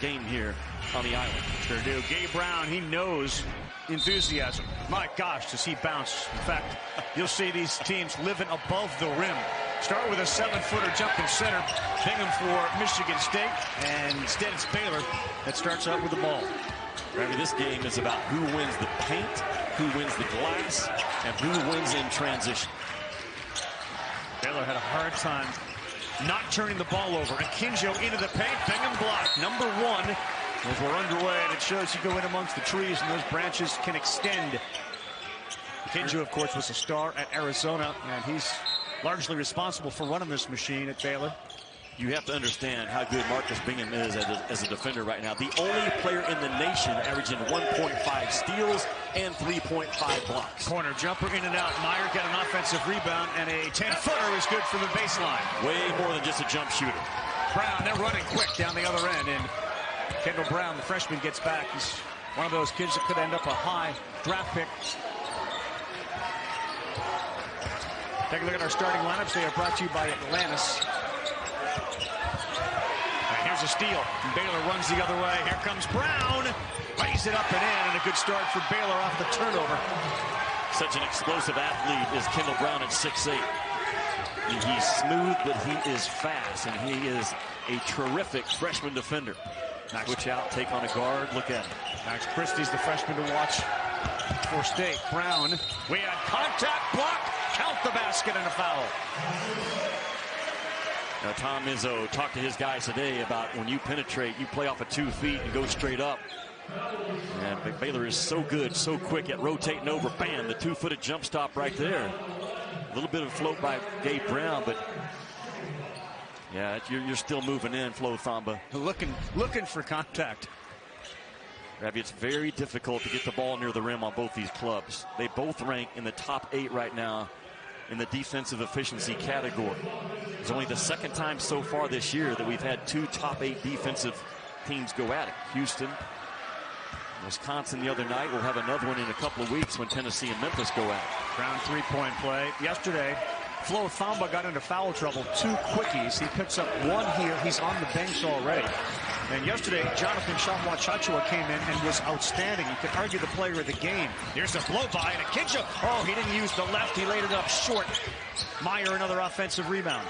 game here on the island. Sure do. Gabe Brown, he knows enthusiasm. My gosh, does he bounce. In fact, you'll see these teams living above the rim. Start with a 7-footer jumping center. Bingham for Michigan State. And instead it's Baylor that starts out with the ball. Remember, this game is about who wins the paint, who wins the glass, and who wins in transition. Baylor had a hard time not turning the ball over. Akinjo into the paint. Bingham blocked. Number 1 as we're underway, and it shows you go in amongst the trees and those branches can extend. Akinjo, of course, was a star at Arizona, and he's largely responsible for running this machine at Baylor. You have to understand how good Marcus Bingham is as a defender right now. The only player in the nation averaging 1.5 steals and 3.5 blocks. Corner jumper in and out. Meyer got an offensive rebound, and a 10-footer is good for the baseline. Way more than just a jump shooter. Brown, they're running quick down the other end, and Kendall Brown, the freshman, gets back. He's one of those kids that could end up a high draft pick. Take a look at our starting lineups. They are brought to you by Atlantis. Here's a steal. Baylor runs the other way. Here comes Brown. Lays it up and in, and a good start for Baylor off the turnover. Such an explosive athlete is Kendall Brown at 6'8". He's smooth, but he is fast, and he is a terrific freshman defender. Switch out, take on a guard. Look at him. Max Christie's the freshman to watch for State. Brown, we had contact, block, count the basket, and a foul. Now, Tom Izzo talked to his guys today about when you penetrate, you play off of 2 feet and go straight up. And Baylor is so good, so quick at rotating over. Bam, the 2-footed jump stop right there. A little bit of float by Gabe Brown, but yeah, you're still moving in, Flo Thamba. Looking for contact. Ravi, it's very difficult to get the ball near the rim on both these clubs. They both rank in the top 8 right now in the defensive efficiency category. It's only the second time so far this year that we've had 2 top 8 defensive teams go at it. Houston, Wisconsin the other night. We'll have another one in a couple of weeks when Tennessee and Memphis go at it. Brown 3-point play. Yesterday, Flo Thamba got into foul trouble. 2 quickies. He picks up 1 here. He's on the bench already. And yesterday, Jonathan Chachua came in and was outstanding. You could argue the player of the game. Here's a blow by, and Akinjo. Oh, he didn't use the left. He laid it up short. Meyer, another offensive rebound.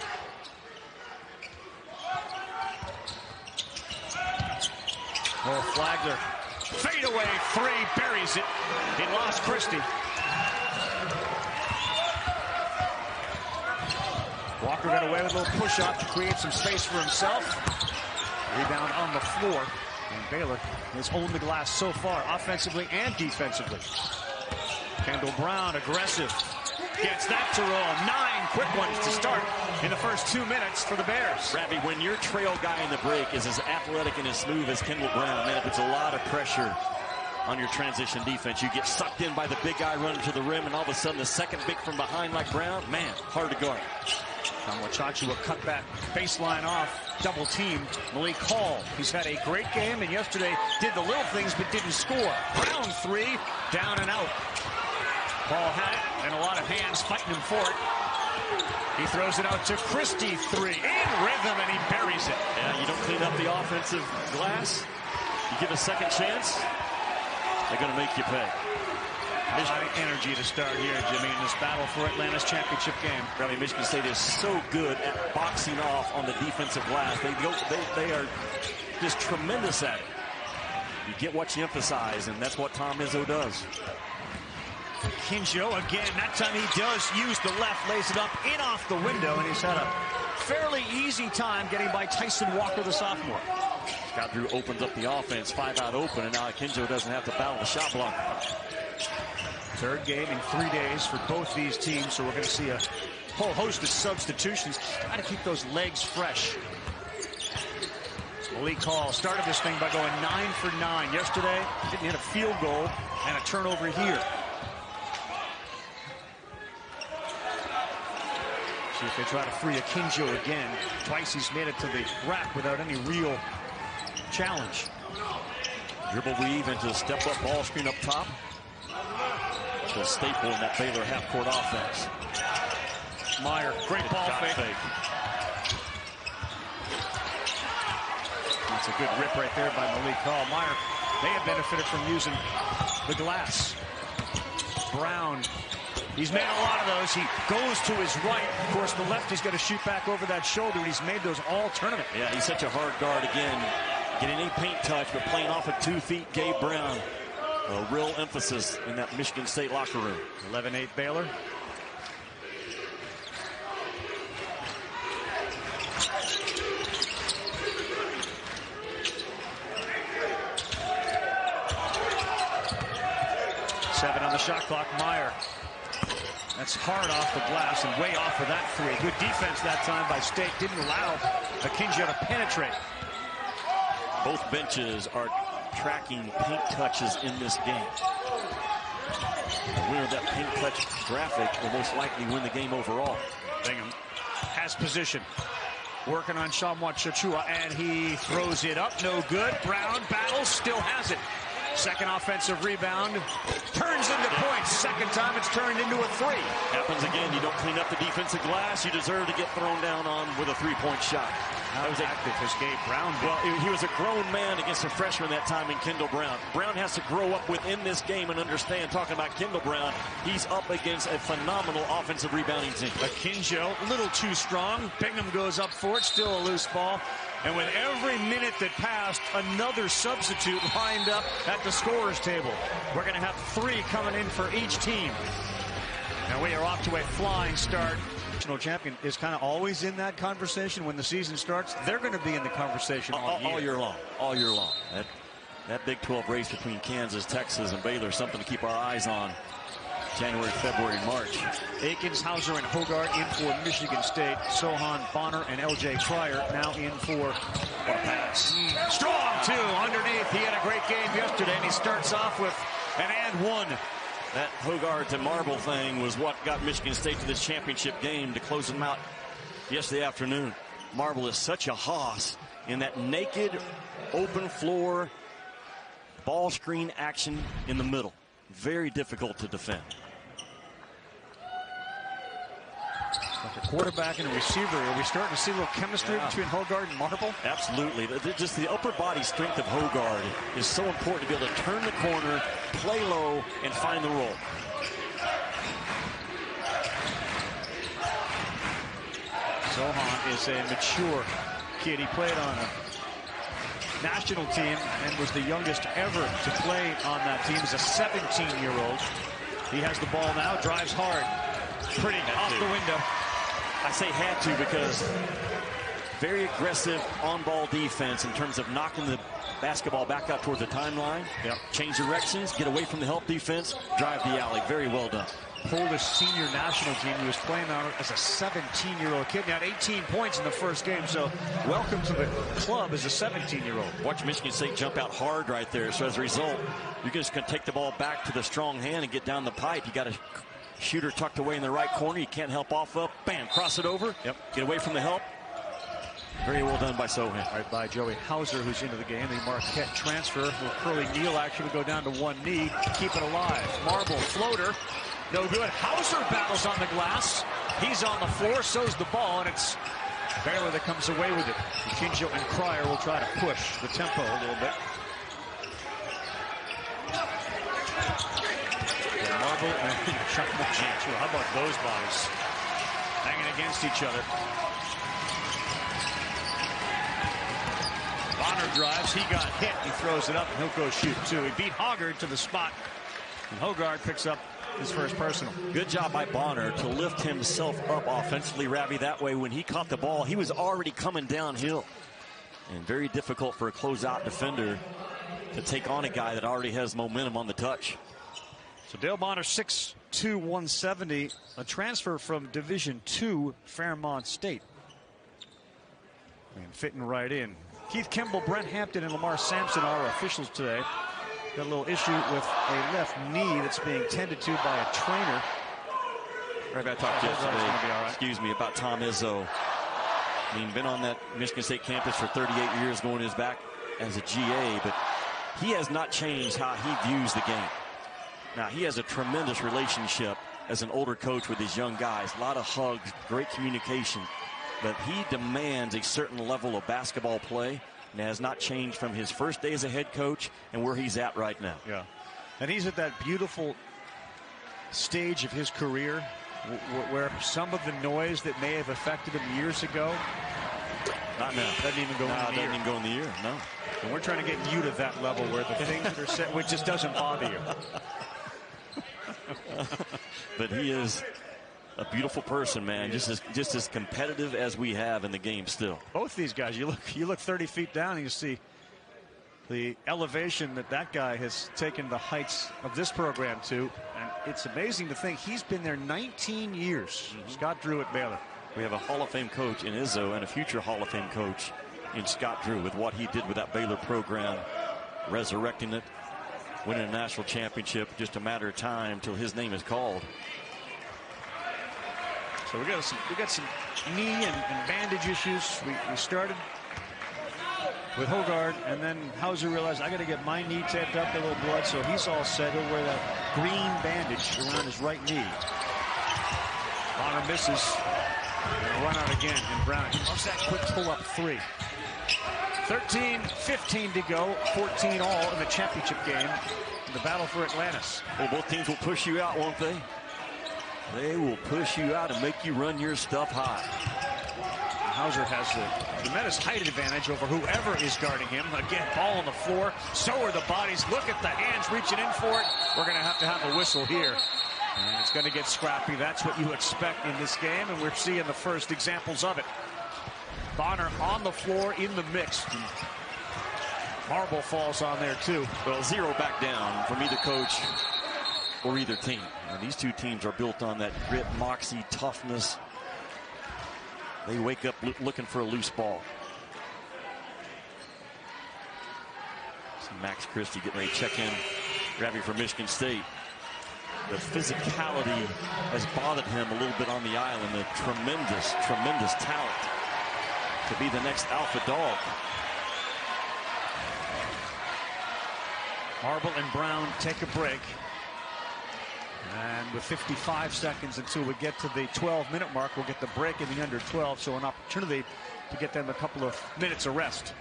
Oh, Flagler. Fadeaway 3, buries it. He lost Christie. Walker got away with a little push-up to create some space for himself. Rebound on the floor. And Baylor has owned the glass so far, offensively and defensively. Kendall Brown, aggressive. Gets that to roll. 9 quick ones to start in the first 2 minutes for the Bears. Ravi, when your trail guy in the break is as athletic and as smooth as Kendall Brown, man, it puts a lot of pressure on your transition defense. You get sucked in by the big guy running to the rim, and all of a sudden the second big from behind like Brown, man, hard to guard. Chachua cut back, baseline off, double team. Malik Hall, he's had a great game, and yesterday did the little things but didn't score. Brown 3, down and out. Paul had it, and a lot of hands fighting him for it. He throws it out to Christie, 3, in rhythm, and he buries it. Yeah, you don't clean up the offensive glass, you give a second chance, they're going to make you pay. A lot of energy to start here, Jimmy, in this battle for Atlanta's championship game. I mean, Michigan State is so good at boxing off on the defensive glass. They are just tremendous at it. You get what you emphasize, and that's what Tom Izzo does. Akinjo again. That time he does use the left, lays it up in off the window, and he's had a fairly easy time getting by Tyson Walker, the sophomore. Scott Drew opens up the offense, 5 out open, and now Akinjo doesn't have to battle the shot block. Third game in 3 days for both these teams, so we're going to see a whole host of substitutions. Got to keep those legs fresh. Malik Hall started this thing by going 9 for 9 yesterday. Didn't hit a field goal and a turnover here. See if they try to free Akinjo again. Twice he's made it to the rack without any real challenge. Dribble weave into the step-up ball screen up top. The staple in that Baylor half-court offense. Meyer, great ball fake. That's a good rip right there by Malik Hall. Meyer, they have benefited from using the glass. Brown, he's made a lot of those. He goes to his right. Of course, the lefty's got to shoot back over that shoulder, and he's made those all tournament. Yeah, he's such a hard guard again. Getting a paint touch, but playing off of 2 feet. Gabe Brown, a real emphasis in that Michigan State locker room. 11-8 Baylor. Seven on the shot clock. Meyer. That's hard off the glass and way off of that three. Good defense that time by State. Didn't allow Akinjo to penetrate. Both benches are tracking paint touches in this game. The winner of that paint touch graphic will most likely win the game overall. Bingham has position. Working on Shamwa Chachua, and he throws it up. No good. Brown battles, still has it. Second offensive rebound. Turns into points. Second time it's turned into a three. Happens again. You don't clean up the defensive glass, you deserve to get thrown down on with a three-point shot. That was active as Gabe Brown did. Well, he was a grown man against a freshman that time in Kendall Brown. Brown has to grow up within this game and understand, talking about Kendall Brown, he's up against a phenomenal offensive rebounding team. Akinjo, a little too strong. Bingham goes up for it, still a loose ball. And with every minute that passed, another substitute lined up at the scorer's table. We're going to have 3 coming in for each team. And we are off to a flying start. National champion is kind of always in that conversation when the season starts. They're going to be in the conversation all year long. All year long. That Big 12 race between Kansas, Texas, and Baylor is something to keep our eyes on. January, February, March. Akins, Hauser, and Hogarth in for Michigan State. Sohan, Bonner, and L.J. Pryor now in for what a pass. Strong, too, underneath. He had a great game yesterday, and he starts off with an and one. That Hogarth to Marble thing was what got Michigan State to this championship game to close them out yesterday afternoon. Marble is such a hoss in that naked, open floor, ball screen action in the middle. Very difficult to defend. Like a quarterback and a receiver, are we starting to see a little chemistry between Hogarth and Marble? Absolutely. Just the upper body strength of Hogarth is so important to be able to turn the corner, play low, and find the roll. Sohan is a mature kid. He played on a national team and was the youngest ever to play on that team. He's a 17-year-old. He has the ball now, drives hard. Pretty off the window. I say had to because very aggressive on-ball defense in terms of knocking the basketball back out towards the timeline. Yep. Change directions, get away from the help defense, drive the alley. Very well done. Polish senior national team. He was playing on as a 17-year-old kid. He had 18 points in the first game, so welcome to the club as a 17-year-old. Watch Michigan State jump out hard right there. So as a result, you're just going to take the ball back to the strong hand and get down the pipe. You got a shooter tucked away in the right corner. You can't help off up. Bam, cross it over. Yep. Get away from the help. Very well done by Sohan. Right by Joey Hauser, who's into the game. The Marquette transfer. Will Curly Neal actually go down to one knee. Keep it alive. Marble floater. No good. Hauser battles on the glass. He's on the floor. So's the ball, and it's Baylor that comes away with it. Akinjo and Pryor will try to push the tempo a little bit. Marble and Chachua. How about those bodies? Hanging against each other. Bonner drives. He got hit. He throws it up, and he'll go shoot, too. He beat Hogarth to the spot, and Hogarth picks up his first personal. Good job by Bonner to lift himself up offensively, Ravi. That way, when he caught the ball, he was already coming downhill. And very difficult for a closeout defender to take on a guy that already has momentum on the touch. So Dale Bonner, 6'2", 170, a transfer from Division II, Fairmont State. And fitting right in. Keith Kimball, Brent Hampton, and Lamar Sampson are officials today. Got a little issue with a left knee that's being tended to by a trainer. Right, I talked yesterday, excuse me, about Tom Izzo. I mean, been on that Michigan State campus for 38 years, going his back as a GA, but he has not changed how he views the game. Now, he has a tremendous relationship as an older coach with his young guys. A lot of hugs, great communication. But he demands a certain level of basketball play and has not changed from his first day as a head coach and where he's at right now. Yeah. And he's at that beautiful stage of his career where some of the noise that may have affected him years ago, not now. Doesn't even go in the ear. Doesn't even go in the ear, no. And we're trying to get you to that level where the things that are said, which just doesn't bother you. But he is a beautiful person, man. Just as competitive as we have in the game still. Both these guys, you look 30 feet down and you see the elevation that guy has taken the heights of this program to. And it's amazing to think he's been there 19 years. Scott Drew at Baylor. We have a Hall of Fame coach in Izzo and a future Hall of Fame coach in Scott Drew with what he did with that Baylor program, resurrecting it, winning a national championship. Just a matter of time till his name is called. So we got some knee and bandage issues. We started with Hogard, and then Hauser realized I got to get my knee taped up, a little blood, so he's all set. He'll wear that green bandage around his right knee. Bonner misses. And run out again, and Brown loves that quick pull-up three. 13-15 to go, 14 all in the championship game. The battle for Atlantis. Well, both teams will push you out, won't they? They will push you out and make you run your stuff high. Hauser has the tremendous height advantage over whoever is guarding him. Again, ball on the floor. So are the bodies. Look at the hands reaching in for it. We're going to have a whistle here. And it's going to get scrappy. That's what you expect in this game, and we're seeing the first examples of it. Bonner on the floor in the mix. Marble falls on there, too. Well, zero back down from either coach or either team. Now, these two teams are built on that grit, moxie, toughness. They wake up looking for a loose ball. See Max Christie getting ready to check in, grabbing for Michigan State. The physicality has bothered him a little bit on the island. The tremendous talent to be the next alpha dog. Marble and Brown take a break. And with 55 seconds until we get to the 12-minute mark, we'll get the break in the under 12, so an opportunity to get them a couple of minutes of rest.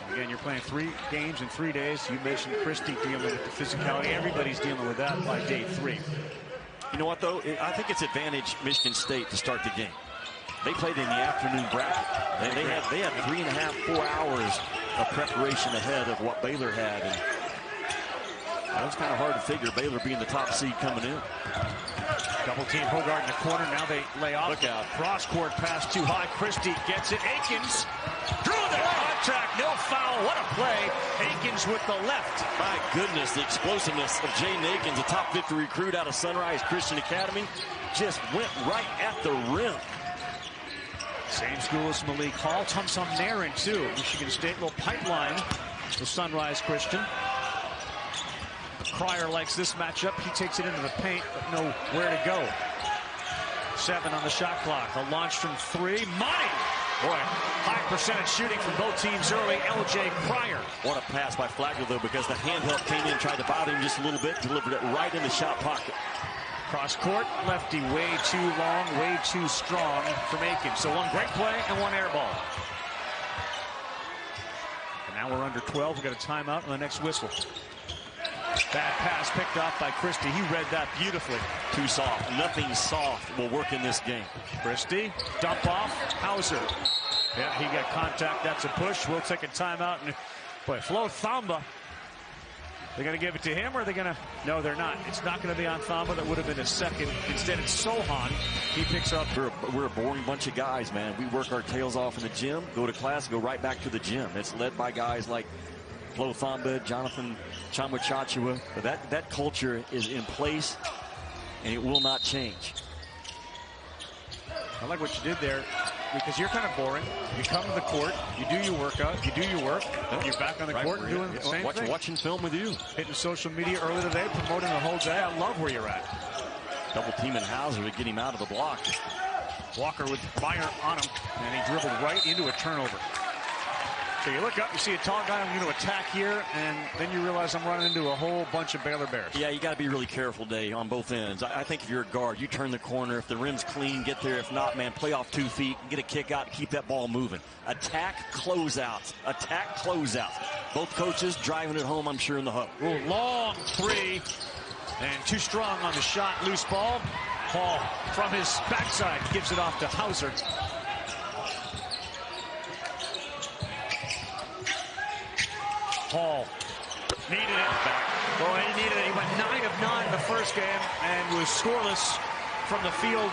And again, you're playing 3 games in 3 days. You mentioned Christie dealing with the physicality. Everybody's dealing with that by day 3. You know what, though? I think it's advantage Michigan State to start the game. They played in the afternoon bracket. They had 3.5, 4 hours of preparation ahead of what Baylor had. And that was kind of hard to figure, Baylor being the top seed coming in. Double team Hogard in the corner. Now they lay off. Look out. Cross court pass too high. Christie gets it. Akins drew the contact. No foul. What a play. Akins with the left. My goodness, the explosiveness of Jaden Akins, a top 50 recruit out of Sunrise Christian Academy, just went right at the rim. Same school as Malik Hall. Tum-Tum Narin, too. Michigan State, little pipeline to Sunrise Christian. Cryer likes this matchup. He takes it into the paint, but nowhere to go. 7 on the shot clock. A launch from 3. Money! Boy, high percentage shooting from both teams early. L.J. Cryer. What a pass by Flagler, though, because the hand help came in, tried to bother him just a little bit, delivered it right in the shot pocket. Cross court, lefty way too long, way too strong from Akins. So one great play and one air ball. And now we're under 12. We've got a timeout on the next whistle. Bad pass picked off by Christie. He read that beautifully. Too soft. Nothing soft will work in this game. Christie, dump off, Hauser. Yeah, he got contact. That's a push. We'll take a timeout. And boy, Flo Thamba. They're going to give it to him, or are they going to? No, they're not. It's not going to be on Thamba. That would have been a second. Instead, it's Sohan. He picks up. We're a boring bunch of guys, man. We work our tails off in the gym, go to class, go right back to the gym. It's led by guys like Flo Thamba, Jonathan Chamwachachua. But that culture is in place, and it will not change. I like what you did there, because you're kind of boring. You come to the court, you do your workout, you do your work, you're back on the court and doing the same thing. Watching film with you. Hitting social media early today, promoting the whole day. I love where you're at. Double teaming Hauser to get him out of the block. Walker with fire on him, and he dribbled right into a turnover. So you look up, you see a tall guy, I'm going to attack here, and then you realize I'm running into a whole bunch of Baylor Bears. Yeah, you got to be really careful today on both ends. I think if you're a guard, you turn the corner. If the rim's clean, get there. If not, man, play off 2 feet and get a kick out and keep that ball moving. Attack closeouts. Attack closeouts. Both coaches driving it home, I'm sure, in the huddle. Ooh, long three, and too strong on the shot. Loose ball. Hall from his backside gives it off to Hauser. Hall needed it. Well, he needed it. He went 9 of 9 in the first game and was scoreless from the field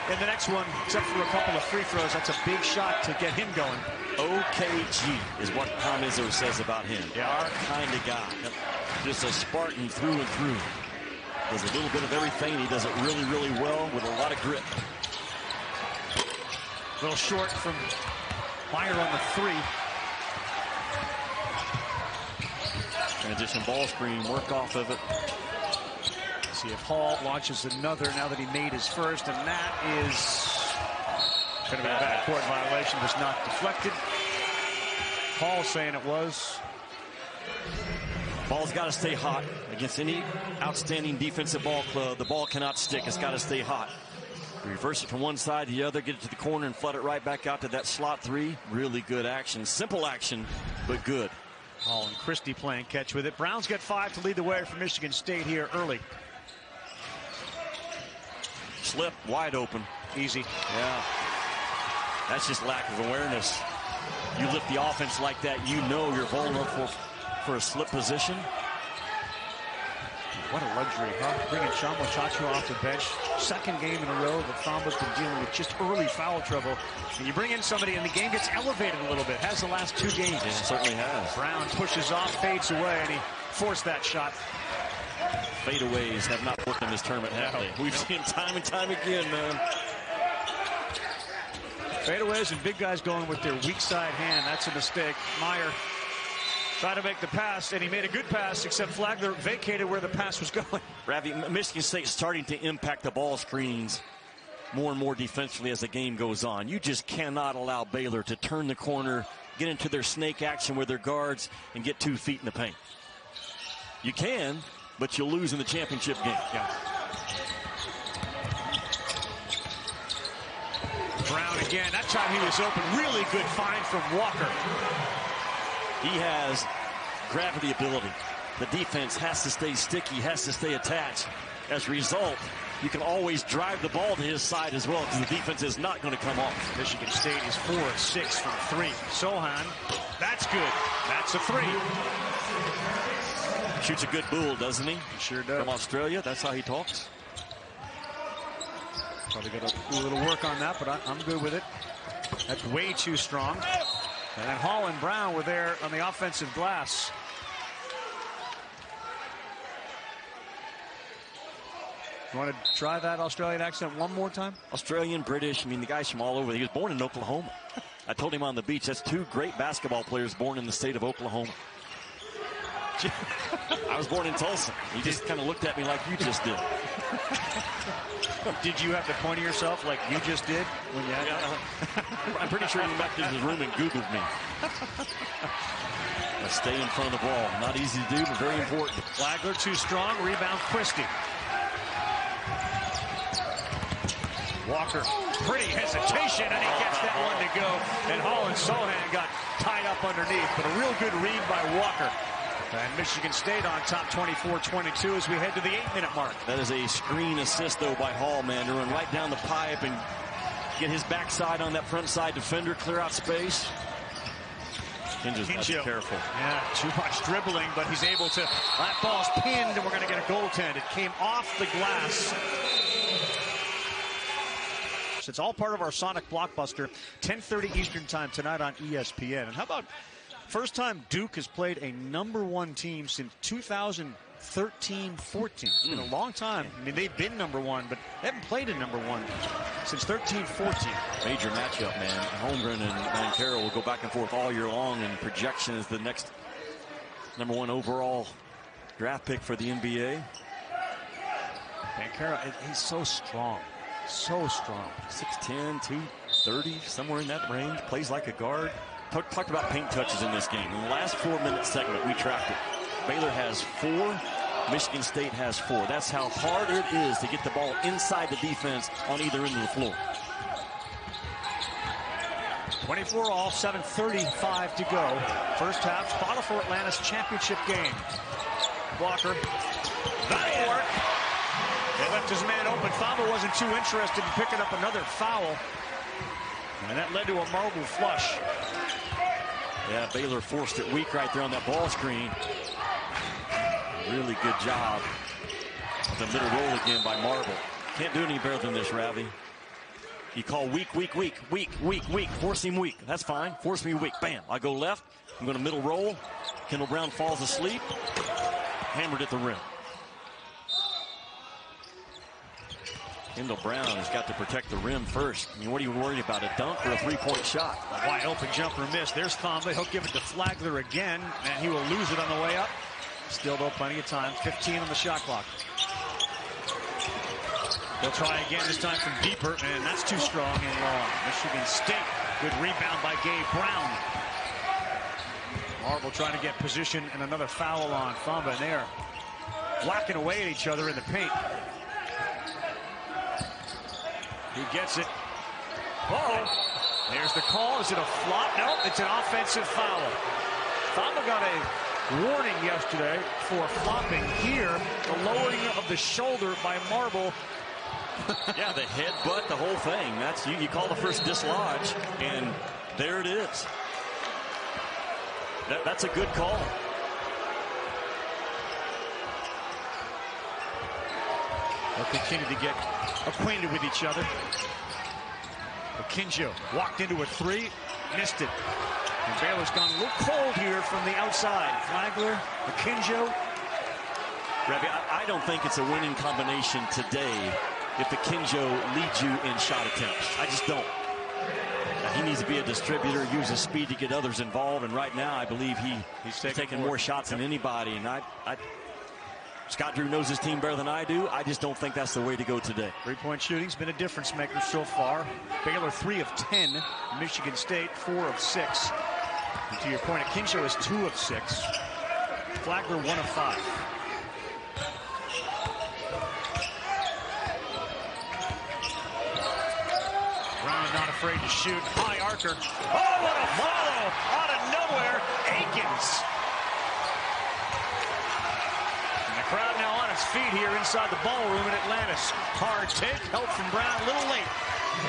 in the next one, except for a couple of free throws. That's a big shot to get him going. OKG is what Tom Izzo says about him. Yeah. Our kind of guy. Just a Spartan through and through. Does a little bit of everything. He does it really, really well with a lot of grit. A little short from Meyer on the 3. Transition ball screen, work off of it. See if Hall launches another now that he made his first, and that is going to be a bad court violation. It was not deflected. Hall saying it was. Ball's got to stay hot against any outstanding defensive ball club. The ball cannot stick. It's got to stay hot. Reverse it from one side to the other, get it to the corner, and flood it right back out to that slot 3. Really good action. Simple action, but good. Hall and Christie playing catch with it. Browns get 5 to lead the way for Michigan State here early. Slip, wide open. Easy. Yeah. That's just lack of awareness. You lift the offense like that, you know you're vulnerable for a slip position. What a luxury, huh? Bringing Shamo Chacho off the bench. Second game in a row that Famba's been dealing with just early foul trouble. And you bring in somebody and the game gets elevated a little bit. Has the last 2 games. Yeah, it certainly has. Brown pushes off, fades away, and he forced that shot. Fadeaways have not worked in this tournament, have they? We've seen time and time again, man. Fadeaways and big guys going with their weak side hand. That's a mistake. Meyer tried to make the pass, and he made a good pass, except Flagler vacated where the pass was going. Ravi, Michigan State starting to impact the ball screens more and more defensively as the game goes on. You just cannot allow Baylor to turn the corner, get into their snake action with their guards, and get 2 feet in the paint. You can, but you'll lose in the championship game. Yeah. Brown again. That time he was open. Really good find from Walker. He has gravity ability. The defense has to stay sticky, has to stay attached. As a result, you can always drive the ball to his side as well because the defense is not going to come off. Michigan State is 4 of 6 from 3. Sohan, that's good. That's a 3. Shoots a good bull, doesn't he? He sure does. From Australia, that's how he talks. Probably got to do a little work on that, but I'm good with it. That's way too strong. And then Hall and Brown were there on the offensive glass. You want to try that Australian accent one more time? Australian, British, I mean, the guy's from all over. He was born in Oklahoma. I told him on the beach, that's 2 great basketball players born in the state of Oklahoma. I was born in Tulsa. He just kind of looked at me like you just did. Did you have to point to yourself like you just did? When you I'm pretty sure he went back to his room and Googled me. Let's stay in front of the ball. Not easy to do, but very important. Flagler too strong. Rebound Christie. Walker, pretty hesitation, and he gets that one to go. And Hall and Sohan got tied up underneath, but a real good read by Walker. And Michigan State on top 24-22 as we head to the 8-minute mark. That is a screen assist, though, by Hall, man, to run right down the pipe and get his backside on that front side defender, clear out space. Akinjo's got to be careful. Yeah, too much dribbling, but he's able to. That ball's pinned, and we're going to get a goaltend. It came off the glass. It's all part of our Sonic Blockbuster. 10:30 Eastern Time tonight on ESPN. And how about first time Duke has played a #1 team since 2013-14. It's been a long time. I mean, they've been #1, but they haven't played a #1 since 13-14. Major matchup, man. Holmgren and Mancaro will go back and forth all year long, and projection is the next #1 overall draft pick for the NBA. Mancaro, he's so strong. So strong. 6'10", 230, somewhere in that range. Plays like a guard. talked about paint touches in this game. In the last 4-minute segment, we tracked it. Baylor has 4. Michigan State has 4. That's how hard it is to get the ball inside the defense on either end of the floor. 24 all, 7:35 to go. First half, final for Atlantis championship game. Walker, that'll work. They left his man open. Fama wasn't too interested in picking up another foul. And that led to a marble flush. Yeah, Baylor forced it weak right there on that ball screen. Really good job. The middle roll again by Marble. Can't do any better than this, Ravi. You call weak, weak, weak, weak, weak, weak. Force him weak. That's fine. Force me weak. Bam. I go left. I'm going to middle roll. Kendall Brown falls asleep. Hammered at the rim. Kendall Brown has got to protect the rim first. I mean, what are you worried about? A dunk or a three-point shot? A wide open jumper miss. There's Thamba. He'll give it to Flagler again, and he will lose it on the way up. Still, though, plenty of time. 15 on the shot clock. They'll try again, this time from deeper, and that's too strong and long. Michigan State, good rebound by Gabe Brown. Marble trying to get position, and another foul on Thamba, and they're whacking away at each other in the paint. He gets it. Uh-oh. There's the call. Is it a flop? No, it's an offensive foul. Thamba got a warning yesterday for flopping. Here, the lowering of the shoulder by Marble. Yeah, the headbutt, the whole thing. That's you call the first dislodge, and there it is. That's a good call. They'll continue to get acquainted with each other. Akinjo walked into a 3, missed it. And Baylor's gone a little cold here from the outside. Flagler, Akinjo. Ravi, I don't think it's a winning combination today if Akinjo leads you in shot attempts. I just don't. He needs to be a distributor, use his speed to get others involved, and right now I believe he's taking more shots than anybody. And Scott Drew knows his team better than I do. I just don't think that's the way to go today. Three-point shooting's been a difference maker so far. Baylor 3 of 10. Michigan State 4 of 6. And to your point, Akinjo is 2 of 6. Flagler 1 of 5. Brown not afraid to shoot. High archer. Oh, what a follow out of nowhere. Akins. Crowd now on its feet here inside the ballroom in Atlantis. Hard take, help from Brown, a little late.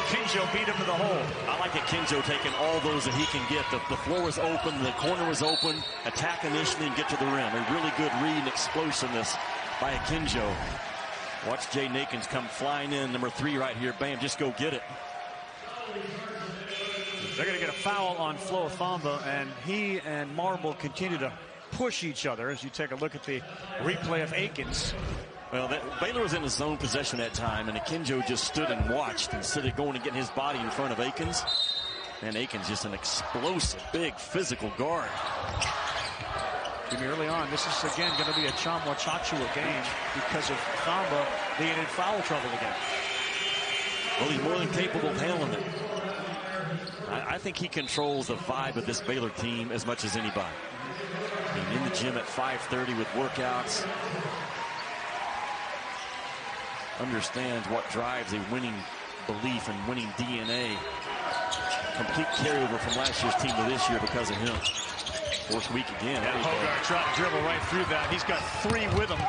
Akinjo beat him to the hole. I like Akinjo taking all those that he can get. The floor was open, the corner was open. Attack initially and get to the rim. A really good read and explosiveness by Akinjo. Watch Jay Nakins come flying in, number 3 right here. Bam, just go get it. They're going to get a foul on Flo Thamba, and he and Marble continue to push each other as you take a look at the replay of Akins. Well, Baylor was in his zone possession that time, and Akinjo just stood and watched instead of going and getting his body in front of Akins. And Akins just an explosive, big, physical guard. Early on, this is again going to be a Chamwa Chachua game because of Thamba being in foul trouble again. Well, he's more than capable of handling it. I think he controls the vibe of this Baylor team as much as anybody. I mean, in the gym at 5:30 with workouts. Understands what drives a winning belief and winning DNA. Complete carryover from last year's team to this year because of him. Fourth week again. Yeah, Hogarth tried to dribble right through that. He's got 3 with him.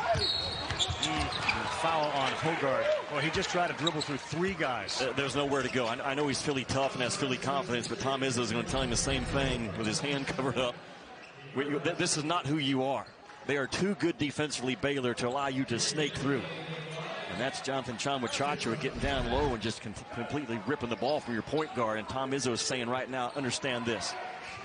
Foul on Hogarth. Well, he just tried to dribble through 3 guys. There's nowhere to go. I know he's Philly tough and has Philly confidence, but Tom Izzo is going to tell him the same thing with his hand covered up. This is not who you are. They are too good defensively, Baylor, to allow you to snake through. And that's Jonathan Chamwa Chachua getting down low and just completely ripping the ball from your point guard. And Tom Izzo is saying right now, understand this.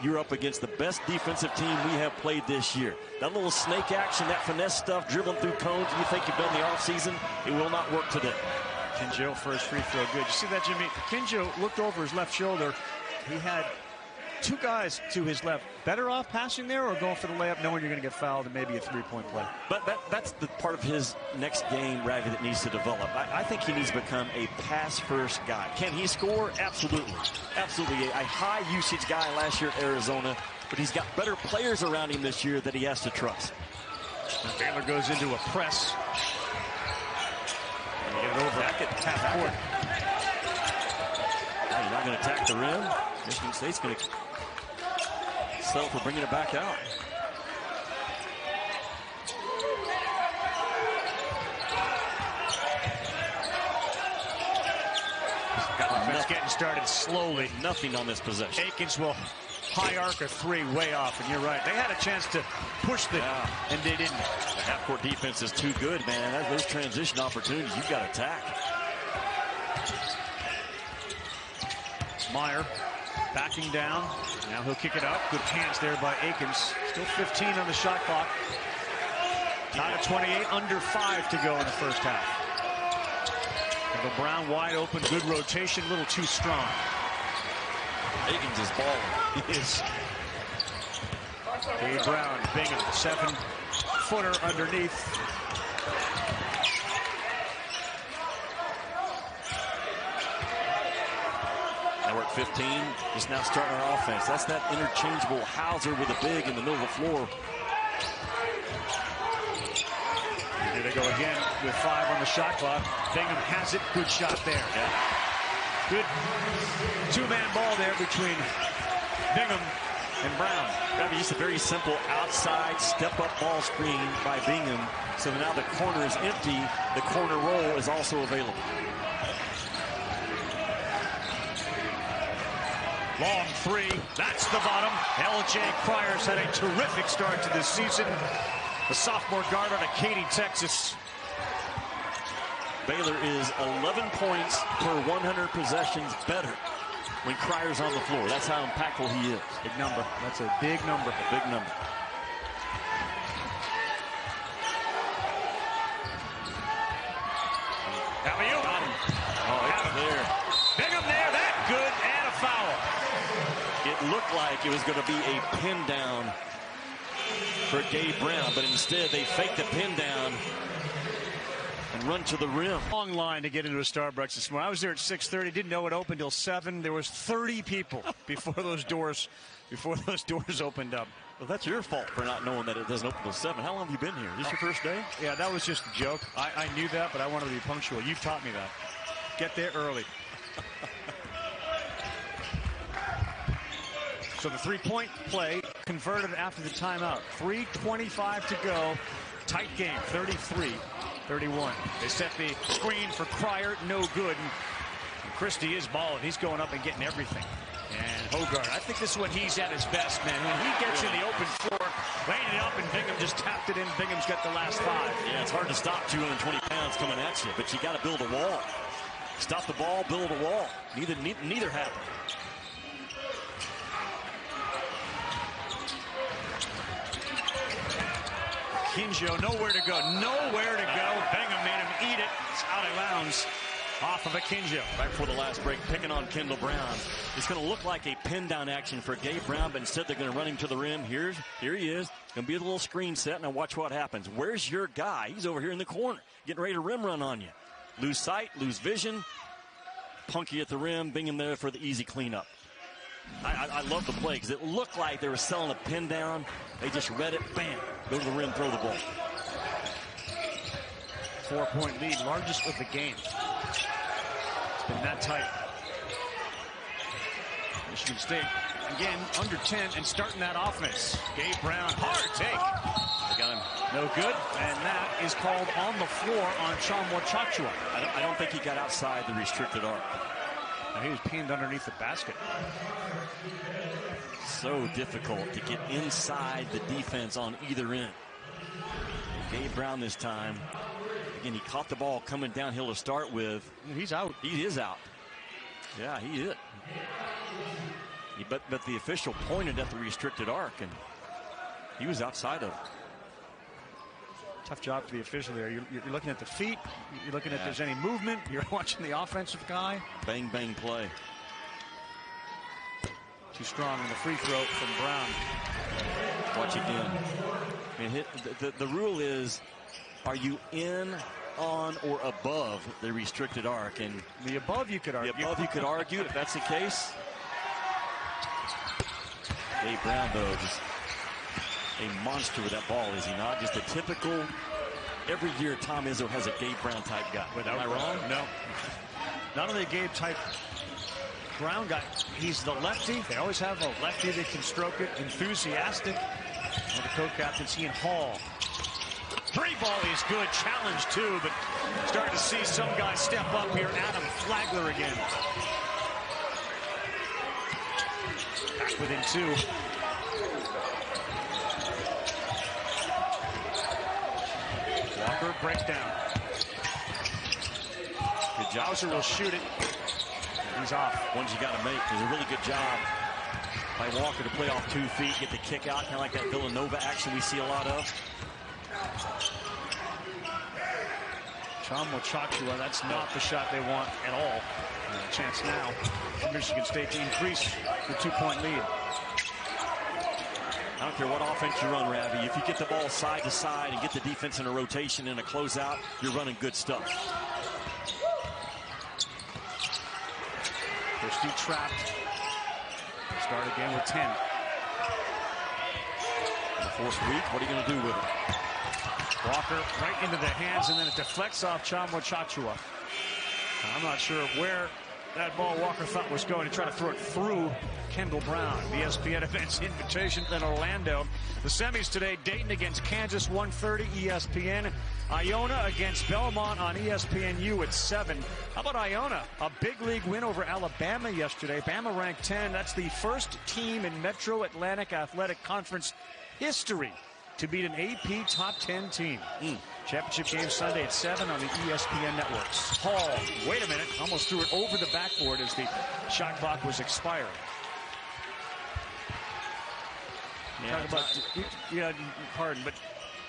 You're up against the best defensive team we have played this year. That little snake action, that finesse stuff, dribbling through cones, you think you've done the offseason, it will not work today. Akinjo first free throw good. You see that, Jimmy? Akinjo looked over his left shoulder. He had two guys to his left. Better off passing there or going for the layup knowing you're going to get fouled and maybe a three-point play? But that's the part of his next game, Ravi, that needs to develop. I think he needs to become a pass-first guy. Can he score? Absolutely. Absolutely. A high-usage guy last year at Arizona, but he's got better players around him this year that he has to trust. Baylor goes into a press. And you get it over back at half court. Now you're not going to attack the rim. Michigan State's going to settle for bringing it back out. Offense getting started slowly. Nothing on this possession. Akinjo will high arc a three way off, and you're right. They had a chance to push the, and they didn't. The half-court defense is too good, man. Those transition opportunities, you've got to attack. Meyer backing down. Now he'll kick it up. Good hands there by Akins. Still 15 on the shot clock. Tied at 28, under 5 to go in the first half. Kendall Brown wide open, good rotation, a little too strong. Akins is balling. He is. Gabe Brown, Bingham, 7-footer underneath. Now we're at 15, just now starting our offense. That's that interchangeable Hauser with a big in the middle of the floor. Here they go again with 5 on the shot clock. Bingham has it, good shot there. Yeah. Good two-man ball there between Bingham and Brown. I mean, just a very simple outside step-up ball screen by Bingham. So now the corner is empty. The corner roll is also available. Long three, that's the bottom. L.J. Cryer's had a terrific start to this season. The sophomore guard out of Katy, Texas. Baylor is 11 points per 100 possessions better when Cryer's on the floor. That's how impactful he is. Big number. That's a big number. A big number. Alley-oop. Got him. Oh, it's there. Bingham there, that good, and a foul. It looked like it was going to be a pin down for Gabe Brown, but instead they faked the pin down and run to the rim. Long line to get into a Starbucks this morning. I was there at 6:30, didn't know it opened till 7. There was 30 people before those doors opened up. Well, that's your fault for not knowing that it doesn't open till 7. How long have you been here? Is this your first day? Yeah, that was just a joke. I knew that, but I wanted to be punctual. You've taught me that. Get there early. So the three-point play converted after the timeout. 3:25 to go. Tight game, 33-31. They set the screen for Cryer, no good. And Christie is balling. He's going up and getting everything. And Hogarth, I think this is when he's at his best, man. When he gets in the open floor, laying it up, and Bingham just tapped it in. Bingham's got the last 5. Yeah, it's hard to stop 220 pounds coming at you, but you got to build a wall. Stop the ball, build a wall. Neither happened. Akinjo, nowhere to go. Nowhere to go. Bingham made him eat it. It's out of bounds. Off of Akinjo. Right before the last break, picking on Kendall Brown. It's going to look like a pin down action for Gabe Brown, but instead they're going to run him to the rim. Here he is. It's going to be a little screen set. Now watch what happens. Where's your guy? He's over here in the corner, getting ready to rim run on you. Lose sight, lose vision. Punky at the rim. Bingham there for the easy cleanup. I love the play because it looked like they were selling a pin down. They just read it. Bam. Go to the rim, throw the ball. 4-point lead, largest of the game. It's been that tight. Michigan State, again, under 10 and starting that offense. Gabe Brown, hard take. They got him. No good, and that is called on the floor on Chamwa Chachua. I don't think he got outside the restricted arc. And he was pinned underneath the basket. So difficult to get inside the defense on either end. Gabe Brown this time. Again, he caught the ball coming downhill to start with. He's out. He is out. Yeah, he is. But the official pointed at the restricted arc, and he was outside of it. Tough job for the official there. You're looking at the feet. You're looking at if there's any movement. You're watching the offensive guy. Bang, bang play. Too strong on the free throw from Brown. Watch again. I mean, the rule is, are you in, on, or above the restricted arc? And the above you could argue. The above you could argue if that's the case. Gabe Brown, though, just a monster with that ball, is he not? Just a typical, every year Tom Izzo has a Gabe Brown type guy. Am I wrong? No. Not only a Gabe type Brown guy, he's the lefty. They always have a lefty that can stroke it. Enthusiastic. Well, the co-captain's Ian Hall. Three ball is good. Challenge too, but starting to see some guys step up here. Adam Flagler again. Back within 2. Walker breakdown. Good job. Hauser will shoot it. He's off. Ones you got to make. There's a really good job by Walker to play off 2 feet, get the kick out, kind of like that Villanova action we see a lot of. Chachua, that's not the shot they want at all. A chance now for Michigan State to increase the 2-point lead. I don't care what offense you run, Ravi. If you get the ball side to side and get the defense in a rotation and a closeout, you're running good stuff. Christie trapped. Start again with 10. The fourth week, what are you going to do with it? Walker right into the hands, and then it deflects off Chachua. I'm not sure where that ball Walker thought was going to try to throw it through Kendall Brown. The ESPN events invitation in Orlando. The semis today, Dayton against Kansas, 1:30 ESPN. Iona against Belmont on ESPNU at 7. How about Iona? A big league win over Alabama yesterday. Bama ranked 10. That's the first team in Metro Atlantic Athletic Conference history to beat an AP top 10 team. Championship game Sunday at 7 on the ESPN networks. Hall, wait a minute, almost threw it over the backboard as the shot clock was expiring. Yeah, talk about, pardon, but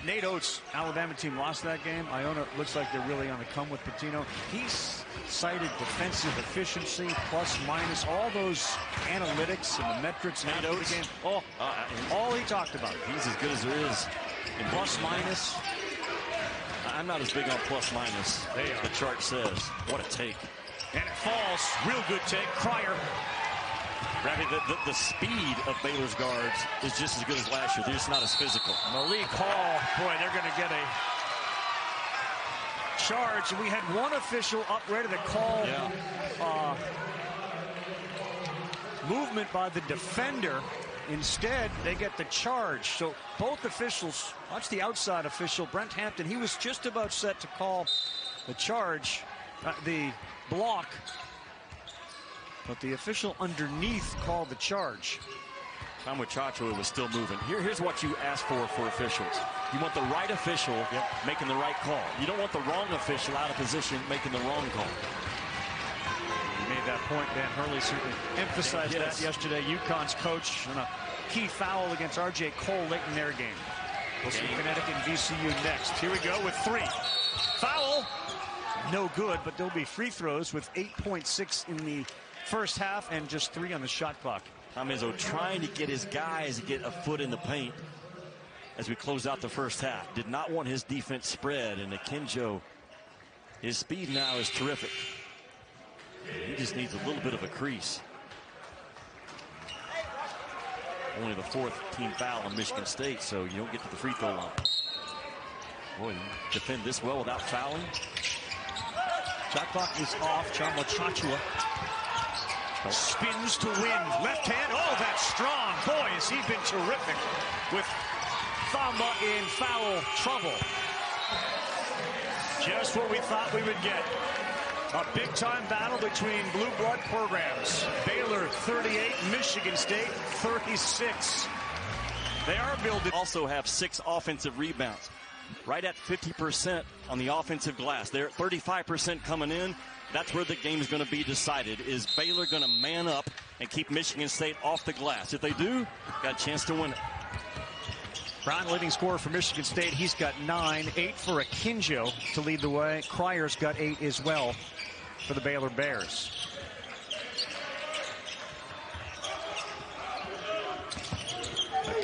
Nate Oates' Alabama team lost that game. Iona looks like they're really on the come with Pitino. He's cited defensive efficiency, plus, minus, all those analytics and the metrics. Nate Oates? Game. All he talked about. He's as good as there is. In plus, minus. I'm not as big on plus, minus. The chart says. What a take. And it falls. Real good take. Cryer. Ravi, the speed of Baylor's guards is just as good as last year. They're just not as physical. Malik Hall, boy, they're going to get a charge. We had one official up ready to call movement by the defender. Instead, they get the charge. So both officials, watch the outside official, Brent Hampton, he was just about set to call the charge, the block. But the official underneath called the charge. Chachua was still moving. Here's what you ask for officials. You want the right official making the right call. You don't want the wrong official out of position making the wrong call. He made that point. Dan Hurley certainly emphasized that yesterday. UConn's coach on a key foul against R.J. Cole late in their game. We'll see Connecticut and VCU next. Here we go with 3. Foul. No good, but there'll be free throws with 8.6 in the first half and just 3 on the shot clock. Tom Izzo trying to get his guys to get a foot in the paint as we close out the first half. Did not want his defense spread, and Akinjo, his speed now is terrific. He just needs a little bit of a crease. Only the 4th team foul on Michigan State, so you don't get to the free throw line. Boy, defend this well without fouling. Shot clock is off. Chachua spins to win. Left hand. Oh, that's strong. Boy, has he been terrific with Thamba in foul trouble. Just what we thought we would get. A big-time battle between blue blood programs. Baylor 38, Michigan State 36. They are building. Also have 6 offensive rebounds. Right at 50% on the offensive glass. They're at 35% coming in. That's where the game is going to be decided. Is Baylor going to man up and keep Michigan State off the glass? If they do, got a chance to win it. Brown, leading scorer for Michigan State. He's got 9, 8 for Akinjo to lead the way. Cryer's got 8 as well for the Baylor Bears.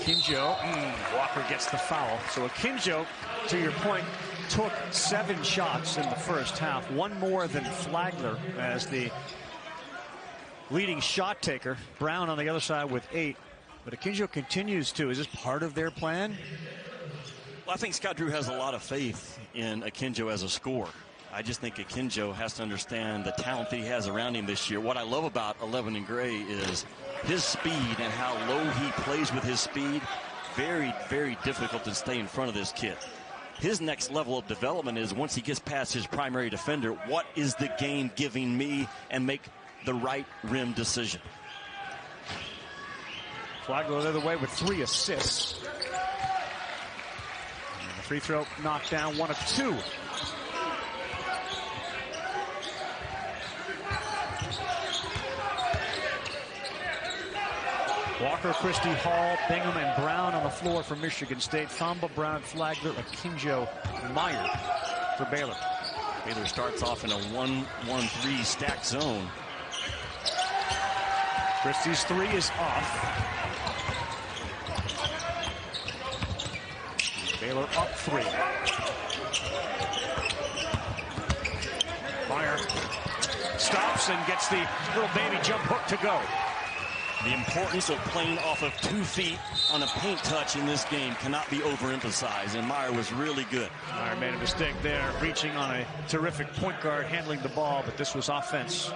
Akinjo. Walker gets the foul. So Akinjo, to your point, took 7 shots in the first half. One more than Flagler as the leading shot taker. Brown on the other side with 8. But Akinjo continues to. Is this part of their plan? Well, I think Scott Drew has a lot of faith in Akinjo as a scorer. I just think Akinjo has to understand the talent that he has around him this year. What I love about 11 and gray is his speed and how low he plays with his speed. Very, very difficult to stay in front of this kid. His next level of development is once he gets past his primary defender, what is the game giving me, and make the right rim decision. Flagler the other way with 3 assists. And the free throw knocked down, 1 of 2. Walker, Christie, Hall, Bingham, and Brown on the floor for Michigan State. Thamba, Brown, Flagler, Akinjo, Meyer for Baylor. Baylor starts off in a 1-1-3 stack zone. Christie's 3 is off. Baylor up 3. Meyer stops and gets the little baby jump hook to go. The importance of playing off of 2 feet on a paint touch in this game cannot be overemphasized, and Meyer was really good. Meyer made a mistake there, reaching on a terrific point guard, handling the ball, but this was offense.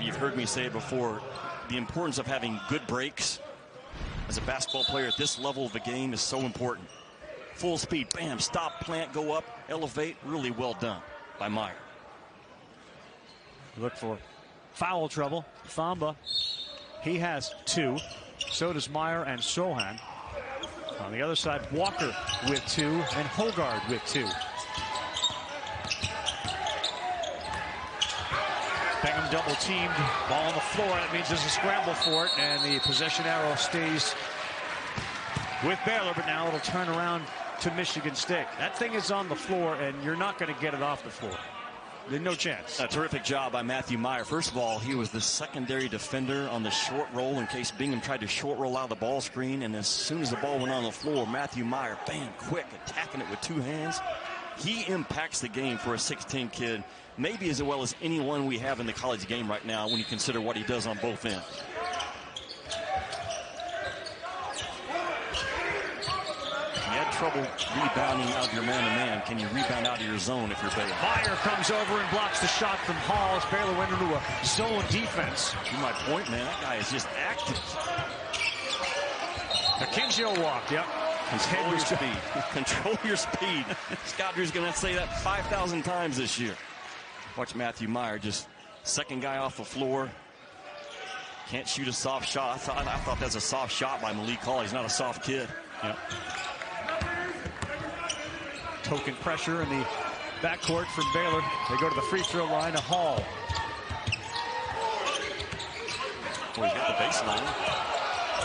You've heard me say it before, the importance of having good breaks as a basketball player at this level of the game is so important. Full speed, bam, stop, plant, go up, elevate, really well done by Meyer. Look for foul trouble. Thamba, he has 2. So does Meyer and Sohan. On the other side, Walker with 2 and Hogard with 2. Bingham double teamed. Ball on the floor. That means there's a scramble for it. And the possession arrow stays with Baylor, but now it'll turn around to Michigan State. That thing is on the floor, and you're not going to get it off the floor. There's no chance. A terrific job by Matthew Meyer. First of all, he was the secondary defender on the short roll in case Bingham tried to short roll out of the ball screen. And as soon as the ball went on the floor, Matthew Meyer, bam, quick, attacking it with 2 hands. He impacts the game for a 6'10 kid, maybe as well as anyone we have in the college game right now when you consider what he does on both ends. You had trouble rebounding out of your man-to-man. Can you rebound out of your zone if you're Baylor? Meyer comes over and blocks the shot from Hall as Baylor went into a zone defense. To my point, man, that guy is just active. Akinjo walk, yep. Control your speed. Control your speed. Scott Drew's going to say that 5,000 times this year. Watch Matthew Meyer, just second guy off the floor. Can't shoot a soft shot. I thought that's a soft shot by Malik Hall. He's not a soft kid. Yep. Token pressure in the backcourt from Baylor. They go to the free throw line to Hall. Well, he's got the baseline.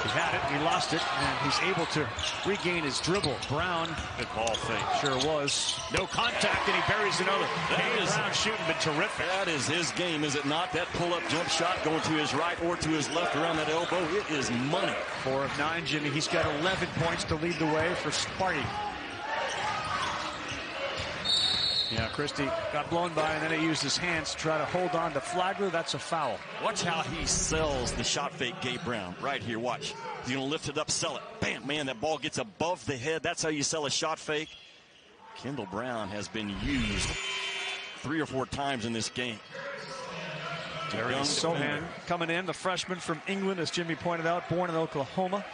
He had it, he lost it, and he's able to regain his dribble. Brown. Good ball fake. Sure was. No contact, and he buries another. Brown shooting been terrific. That is his game, is it not? That pull-up jump shot going to his right or to his left around that elbow. It is money. 4 of 9, Jimmy. He's got 11 points to lead the way for Sparty. Yeah, Christie got blown by, and then he used his hands to try to hold on to Flagler. That's a foul. Watch how he sells the shot fake, Gabe Brown. Right here, watch. He's going to lift it up, sell it. Bam, man, that ball gets above the head. That's how you sell a shot fake. Kendall Brown has been used 3 or 4 times in this game. Sohan coming in, the freshman from England, as Jimmy pointed out, born in Oklahoma.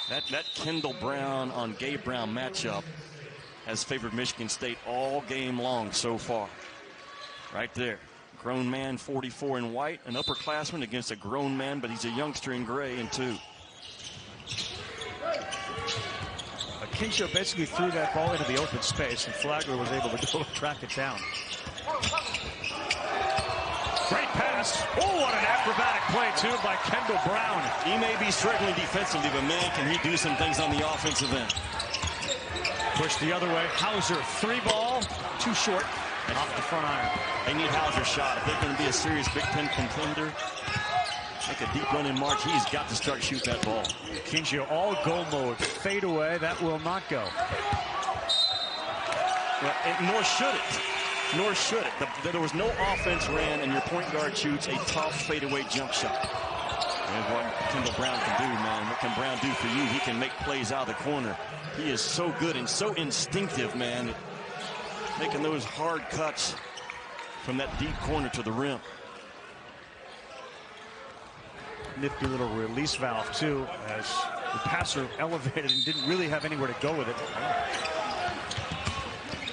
That Kendall Brown on Gabe Brown matchup has favored Michigan State all game long so far. Right there. Grown man, 44 in white, an upperclassman against a grown man, but he's a youngster in gray in 2. Akinjo basically threw that ball into the open space, and Flagler was able to go track it down. Great pass. Oh, what an acrobatic play, too, by Kendall Brown. He may be struggling defensively, but man, can he do some things on the offensive end. Push the other way. Hauser, 3 ball, too short. Off the front iron. They need Hauser's shot. If they're going to be a serious Big Ten contender, Make a deep run in March. He's got to start shooting that ball. Akinjo all go mode. Fade away. That will not go. Well, nor should it. Nor should it. There was no offense ran, and your point guard shoots a tough fadeaway jump shot. And what Kendall Brown can do, man. What can Brown do for you? He can make plays out of the corner. He is so good and so instinctive, man. Making those hard cuts from that deep corner to the rim. Nifty little release valve, too, as the passer elevated and didn't really have anywhere to go with it.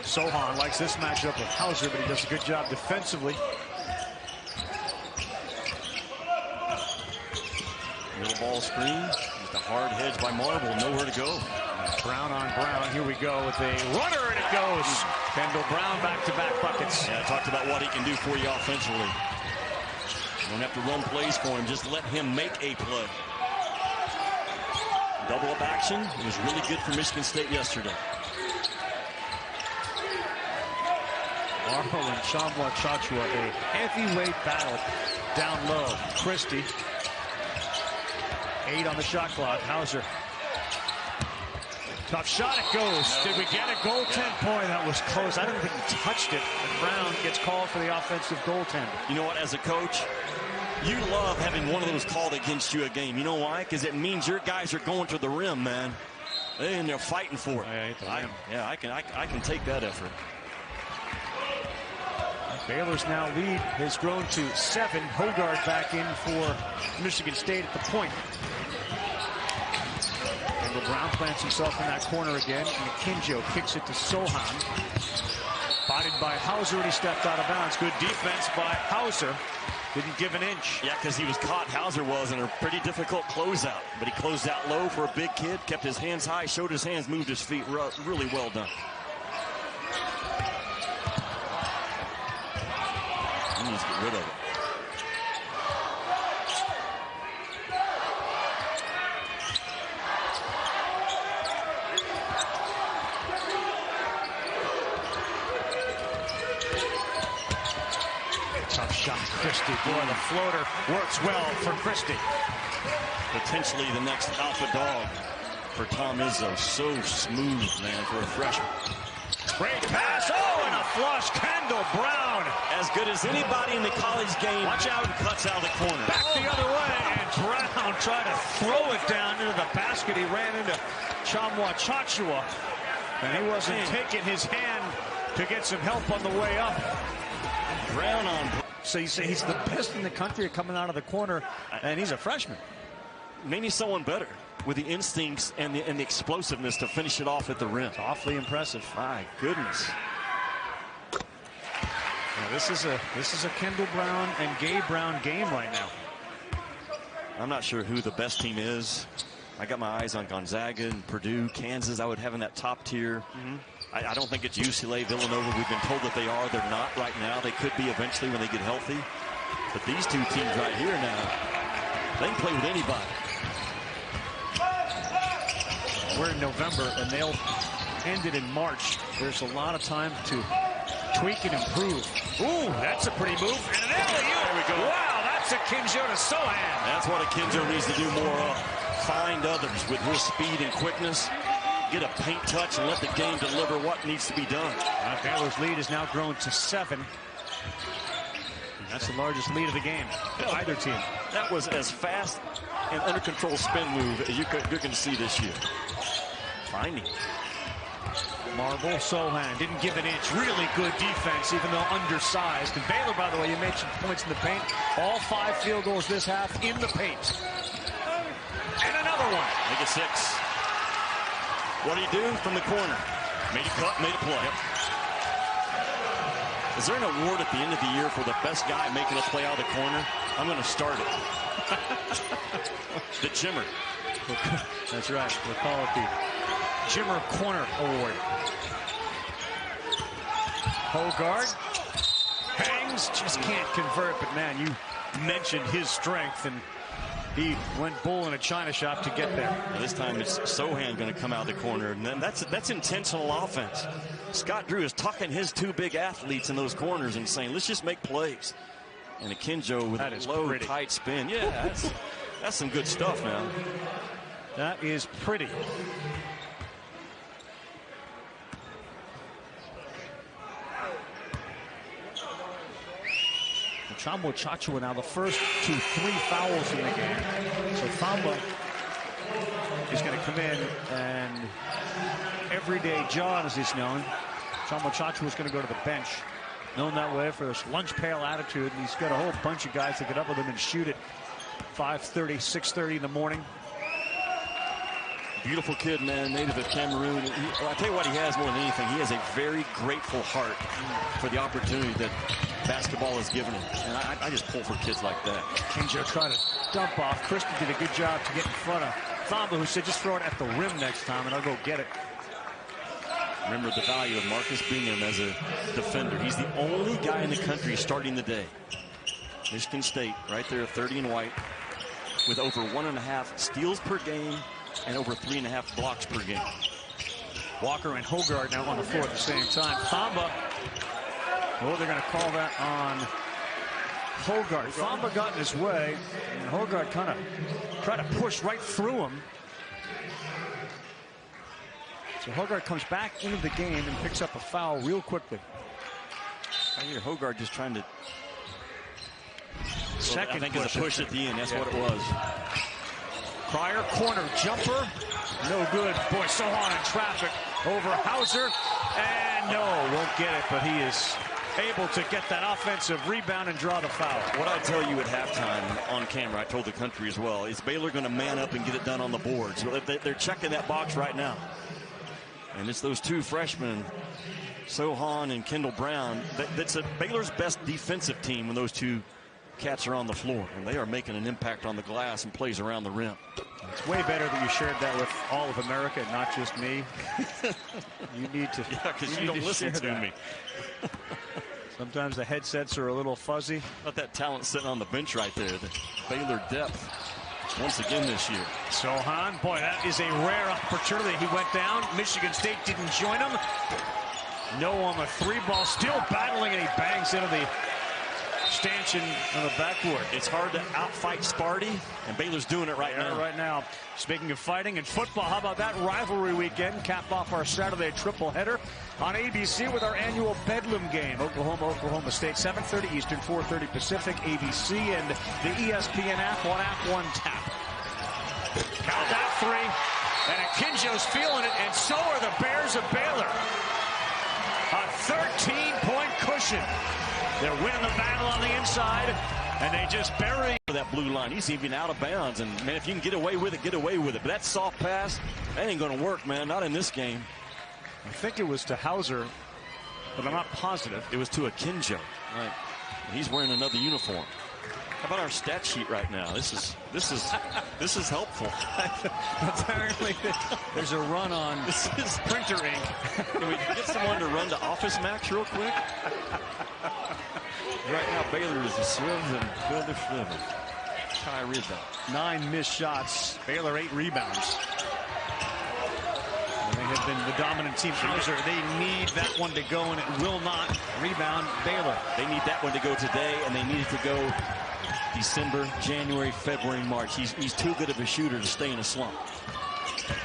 Sohan likes this matchup with Hauser, but he does a good job defensively. Little ball screen. Just a hard hedge by Marble. Nowhere to go. Brown on Brown. Here we go with a runner, and it goes. Kendall Brown back-to-back buckets. Yeah, I talked about what he can do for you offensively. You don't have to run plays for him. Just let him make a play. Double-up action. It was really good for Michigan State yesterday. Marble and Shamwa Chachua, a heavyweight battle down low. Christie. 8 on the shot clock. Hauser. Tough shot, it goes. No. Did we get a goaltend? Boy, that was close. I don't think he touched it. And Brown gets called for the offensive goaltend. You know what, as a coach, you love having one of those called against you a game. You know why? Because it means your guys are going to the rim, man. And they're fighting for it. I can take that effort. Baylor's now lead has grown to 7. Hogard back in for Michigan State at the point. And Brown plants himself in that corner again. And Akinjo kicks it to Sohan. Spotted by Hauser, and he stepped out of bounds. Good defense by Hauser. Didn't give an inch. Yeah, because he was caught. Hauser was in a pretty difficult closeout. But he closed out low for a big kid. Kept his hands high, showed his hands, moved his feet. Really well done. He needs to get rid of it. Tough shot, Christie. Boy, the floater works well for Christie. Potentially the next alpha dog for Tom Izzo. So smooth, man, for a freshman. Great pass. Oh, and a flush. Kendall Brown. As good as anybody in the college game. Watch out. Cuts out of the corner. Back the other way. And Brown tried to throw it down into the basket. He ran into Shamwa Chachua. And he wasn't taking his hand to get some help on the way up. Brown on. So you say he's the best in the country coming out of the corner, and he's a freshman. Maybe someone better with the instincts and the explosiveness to finish it off at the rim. It's awfully impressive. My goodness. Yeah, this is a Kendall Brown and Gabe Brown game right now. I'm not sure who the best team is. I got my eyes on Gonzaga and Purdue, Kansas. I would have in that top tier. I don't think it's UCLA, Villanova. We've been told that they are. They're not right now. They could be eventually when they get healthy. But these two teams right here now, they can play with anybody. We're in November, and they'll end it in March. There's a lot of time to tweak and improve. Ooh, that's a pretty move. And an alley-oop. There we go. Wow, that's Akinjo to Sohan. That's what Akinjo needs to do more of. Find others with his speed and quickness. Get a paint touch and let the game deliver what needs to be done. Baylor's lead has now grown to 7. And that's the largest lead of the game for either team. That was as fast and under control spin move as you're going to see this year. Finding. Marble, Sohan didn't give an inch. Really good defense, even though undersized. And Baylor, by the way, you mentioned points in the paint. All 5 field goals this half in the paint. And another one. Make it 6. What do you do from the corner? Made a cut, made a play. Yep. Is there an award at the end of the year for the best guy making a play out of the corner? I'm going to start it. The Jimmer. That's right. We'll call it the Jimmer Corner Award. Hogard hangs, just can't convert. But man, you mentioned his strength, and he went bull in a china shop to get there. Now this time it's Sohan going to come out of the corner, and then that's intentional offense. Scott Drew is tucking his 2 big athletes in those corners and saying, let's just make plays. And Akinjo with that a is low, pretty. tight spin. Yeah, that's some good stuff, man. That is pretty. Chamo Chachua now the first to 3 fouls in the game. So Thamba is going to come in, and Everyday John, as he's known, Chamo Chachua is going to go to the bench. Known that way for this lunch pail attitude. And he's got a whole bunch of guys that get up with him and shoot at 5:30, 6:30 in the morning. Beautiful kid, man, native of Cameroon. I'll tell you what he has more than anything. He has a very grateful heart for the opportunity that basketball has given him. And I just pull for kids like that. Akinjo trying to dump off. Christie did a good job to get in front of Thamba, who said, just throw it at the rim next time, and I'll go get it. Remember the value of Marcus Bingham as a defender. He's the only guy in the country starting the day. Michigan State, right there, 30 and white, with over 1.5 steals per game and over 3.5 blocks per game. Walker and Hogard now on the floor at the same time. Thamba, oh, they're going to call that on Hogard. Thamba got in his way, and Hogard kind of tried to push right through him. So Hogard comes back into the game and picks up a foul real quickly. I hear Hogard just trying to... Second, I think it's a push at the end. That's what it was. Cryer, corner jumper. No good. Boy, Sohan in traffic over Hauser. And no, won't get it, but he is able to get that offensive rebound and draw the foul. What I tell you at halftime on camera, I told the country as well, is Baylor going to man up and get it done on the boards. They're checking that box right now. And it's those two freshmen, Sohan and Kendall Brown. That's Baylor's best defensive team when those two cats are on the floor. And they are making an impact on the glass and plays around the rim. It's way better that you shared that with all of America, not just me. You need to. Yeah, because you don't listen to me. Sometimes the headsets are a little fuzzy. Got that talent sitting on the bench right there. The Baylor depth once again this year. Sohan, boy, that is a rare opportunity. He went down. Michigan State didn't join him. No on the 3-ball, still battling, and he bangs into the stanchion on the backboard. It's hard to outfight Sparty, and Baylor's doing it right now. Right now. Speaking of fighting and football, how about that rivalry weekend? Cap off our Saturday triple header on ABC with our annual Bedlam game. Oklahoma State, 7:30 Eastern, 4:30 Pacific, ABC, and the ESPN app, one tap. Count that 3, and Akinjo's feeling it, and so are the Bears of Baylor. A 13-point cushion. They're winning the battle on the inside, and they just bury that blue line. He's even out of bounds, and man, if you can get away with it, get away with it. But that soft pass, that ain't going to work, man. Not in this game. I think it was to Hauser, but I'm not positive. It was to Akinjo. Right. He's wearing another uniform. How about our stat sheet right now? This is helpful. Apparently, there's a run on printer ink. Can we get someone to run to Office Max real quick? Right now, Baylor is a swims and Baylor swimming. How I read that. 9 missed shots. Baylor 8 rebounds. And they have been the dominant team. Hauser, they need that one to go, and it will not rebound Baylor. They need that one to go today, and they need it to go December, January, February, March. He's too good of a shooter to stay in a slump.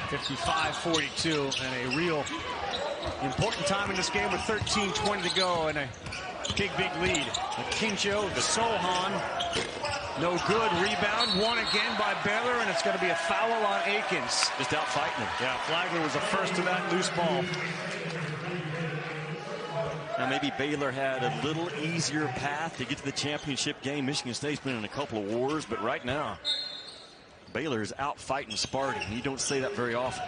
55-42, and a real important time in this game with 13:20 to go, and a big lead. Akinjo, the Sohan, no good. Rebound, won again by Baylor, and it's going to be a foul on Akins. Just out fighting him. Yeah, Flagler was the first to that loose ball. Now maybe Baylor had a little easier path to get to the championship game. Michigan State's been in a couple of wars, but right now, Baylor is out fighting Sparty. You don't say that very often.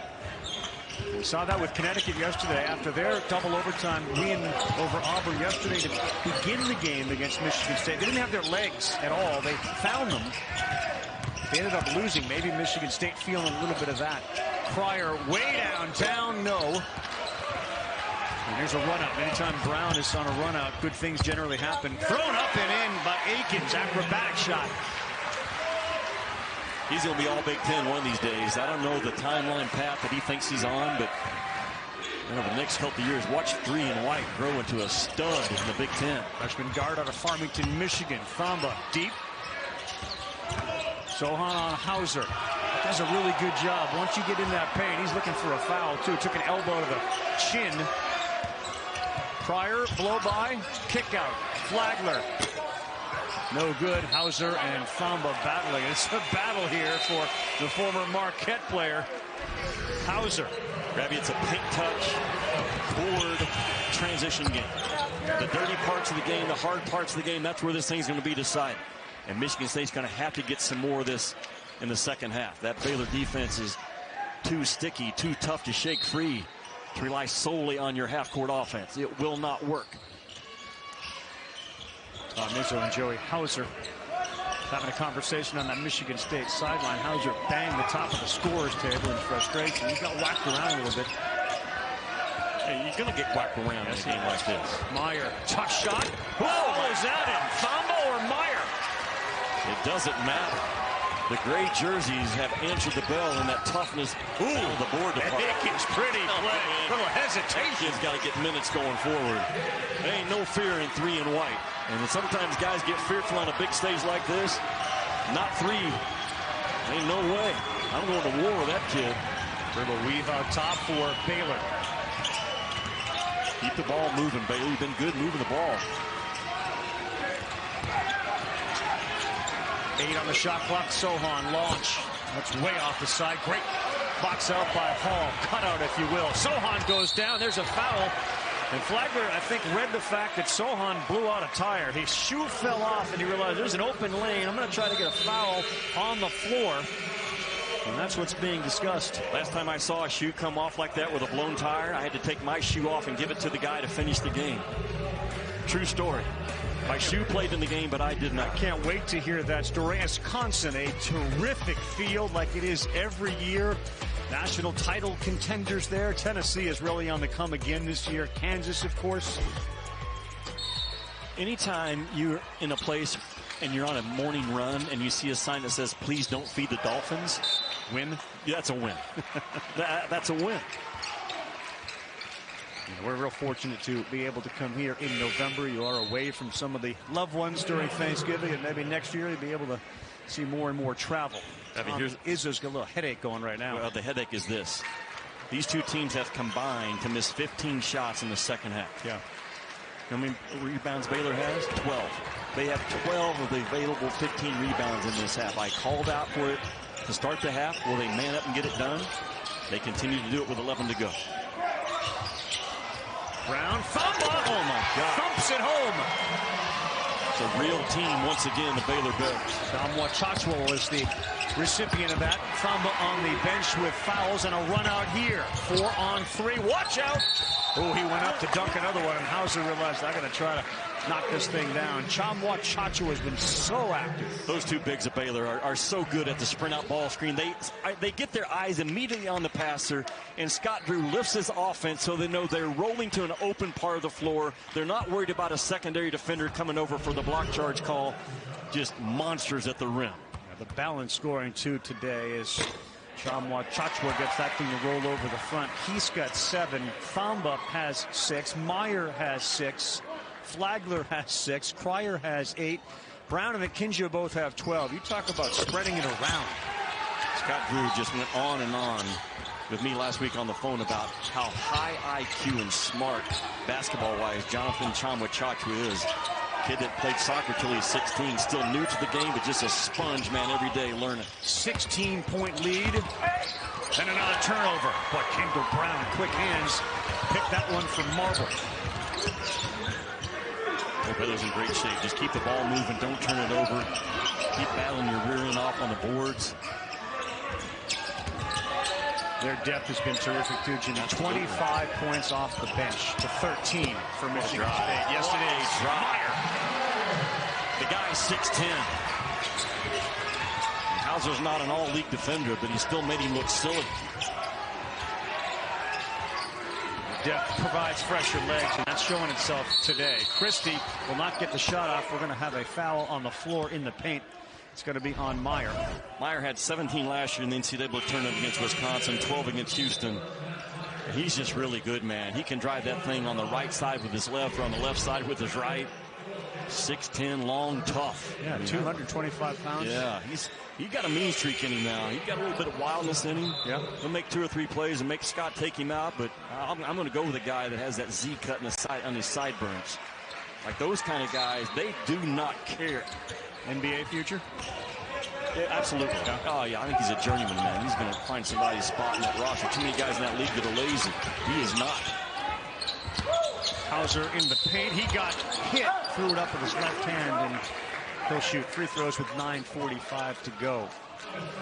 We saw that with Connecticut yesterday after their double overtime win over Auburn yesterday to begin the game against Michigan State. They didn't have their legs at all. They found them. They ended up losing. Maybe Michigan State feeling a little bit of that. Cryer way downtown, no. And here's a run out. Anytime Brown is on a run out, good things generally happen. Thrown up and in by Akins. Acrobatic shot. He's going to be all Big Ten one of these days. I don't know the timeline path that he thinks he's on, but The next couple of years, watch 3 and White grow into a stud in the Big Ten. Freshman guard out of Farmington, Michigan. Thamba deep. Sohan on Hauser. Does a really good job. Once you get in that paint, he's looking for a foul, too. Took an elbow to the chin. Pryor, blow by, kick out. Flagler. No good. Hauser and Thamba battling. It's a battle here for the former Marquette player. Hauser. Ravi, it's a pink touch, board, transition game. The dirty parts of the game, the hard parts of the game, that's where this thing's going to be decided. And Michigan State's going to have to get some more of this in the second half. That Baylor defense is too sticky, too tough to shake free to rely solely on your half-court offense. It will not work. Izzo and Joey Hauser having a conversation on that Michigan State sideline. Hauser banged the top of the scorer's table in frustration. He got whacked around a little bit. Hey, you're going to get whacked around in a game like this. Meyer, tough shot. Who was that in? Thamba or Meyer? It doesn't matter. The gray jerseys have answered the bell in that toughness. Ooh, the board department. It's pretty play. Little hesitation. Kid's got to get minutes going forward. There ain't no fear in 3 and White. And sometimes guys get fearful on a big stage like this. Not 3. Ain't no way. I'm going to war with that kid. Little weave out top for Baylor. Keep the ball moving, Baylor. You've been good moving the ball. 8 on the shot clock. Sohan launch. That's way off the side. Great box out by Hall. Cutout, if you will. Sohan goes down. There's a foul. And Flagler, I think, read the fact that Sohan blew out a tire. His shoe fell off, and he realized there's an open lane. I'm going to try to get a foul on the floor. And that's what's being discussed. Last time I saw a shoe come off like that with a blown tire, I had to take my shoe off and give it to the guy to finish the game. True story. My shoe played in the game, but I did not. Can't wait to hear that story. Wisconsin, a terrific field like it is every year. National title contenders there. Tennessee is really on the come again this year. Kansas, of course. Anytime you're in a place and you're on a morning run and you see a sign that says, please don't feed the Dolphins, win. Yeah, that's a win. That's a win. We're real fortunate to be able to come here in November. You are away from some of the loved ones during Thanksgiving, and maybe next year you'll be able to see more and more travel. I mean, Izzo's got a little headache going right now. Well, the headache is this. These two teams have combined to miss 15 shots in the second half. Yeah. How many rebounds Baylor has? 12. They have 12 of the available 15 rebounds in this half. I called out for it to start the half. Will they man up and get it done? They continue to do it with 11 to go. Brown, Thamba! Oh my God. Thumps it home. It's a real team once again, the Baylor Bears. Samoa Chachwo was the recipient of that. Thamba on the bench with fouls and a run out here. 4 on 3. Watch out! Oh, he went up to dunk another one, and Hauser realized I got to try to knock this thing down. Samoa Chachwo has been so active. Those two bigs of Baylor are so good at the sprint out ball screen. They get their eyes immediately on the passer, and Scott Drew lifts his offense so they know they're rolling to an open part of the floor. They're not worried about a secondary defender coming over for the block charge call. Just monsters at the rim. The balance scoring too today is Samoa Chachwo gets that thing to roll over the front. He's got 7. Thamba has 6. Meyer has 6. Flagler has 6. Cryer has 8. Brown and Akinjo both have 12. You talk about spreading it around. Scott Drew just went on and on with me last week on the phone about how high IQ and smart basketball-wise Jonathan Samoa Chachwo is. Kid that played soccer till he's 16, still new to the game, but just a sponge, man, every day learning. 16-point lead, and another turnover. But Kendall Brown, quick hands, picked that one from Marble. Baylor's in great shape. Just keep the ball moving, don't turn it over. Keep battling your rear end off on the boards. Their depth has been terrific, too, Jimmy. 25 points off the bench to 13 for Michigan State. Yes, it is. Meyer. The guy's 6'10". Hauser's not an all-league defender, but he still made him look silly. Depth provides fresher legs, and that's showing itself today. Christie will not get the shot off. We're going to have a foul on the floor in the paint. It's going to be on Meyer. Meyer had 17 last year in the NCAA tournament against Wisconsin, 12 against Houston. He's just really good, man. He can drive that thing on the right side with his left or on the left side with his right. 6'10", long, tough. Yeah, 225 pounds. Yeah, he's got a mean streak in him now. He's got a little bit of wildness in him. Yeah. He'll make 2 or 3 plays and make Scott take him out, but I'm going to go with a guy that has that Z cut on his sideburns. Like those kind of guys, they do not care. NBA future? Yeah, absolutely. Oh, yeah, I think he's a journeyman, man. He's going to find somebody's spot in that roster. Too many guys in that league that are lazy. He is not. Hauser in the paint. He got hit, threw it up with his left hand, and he'll shoot free throws with 9:45 to go.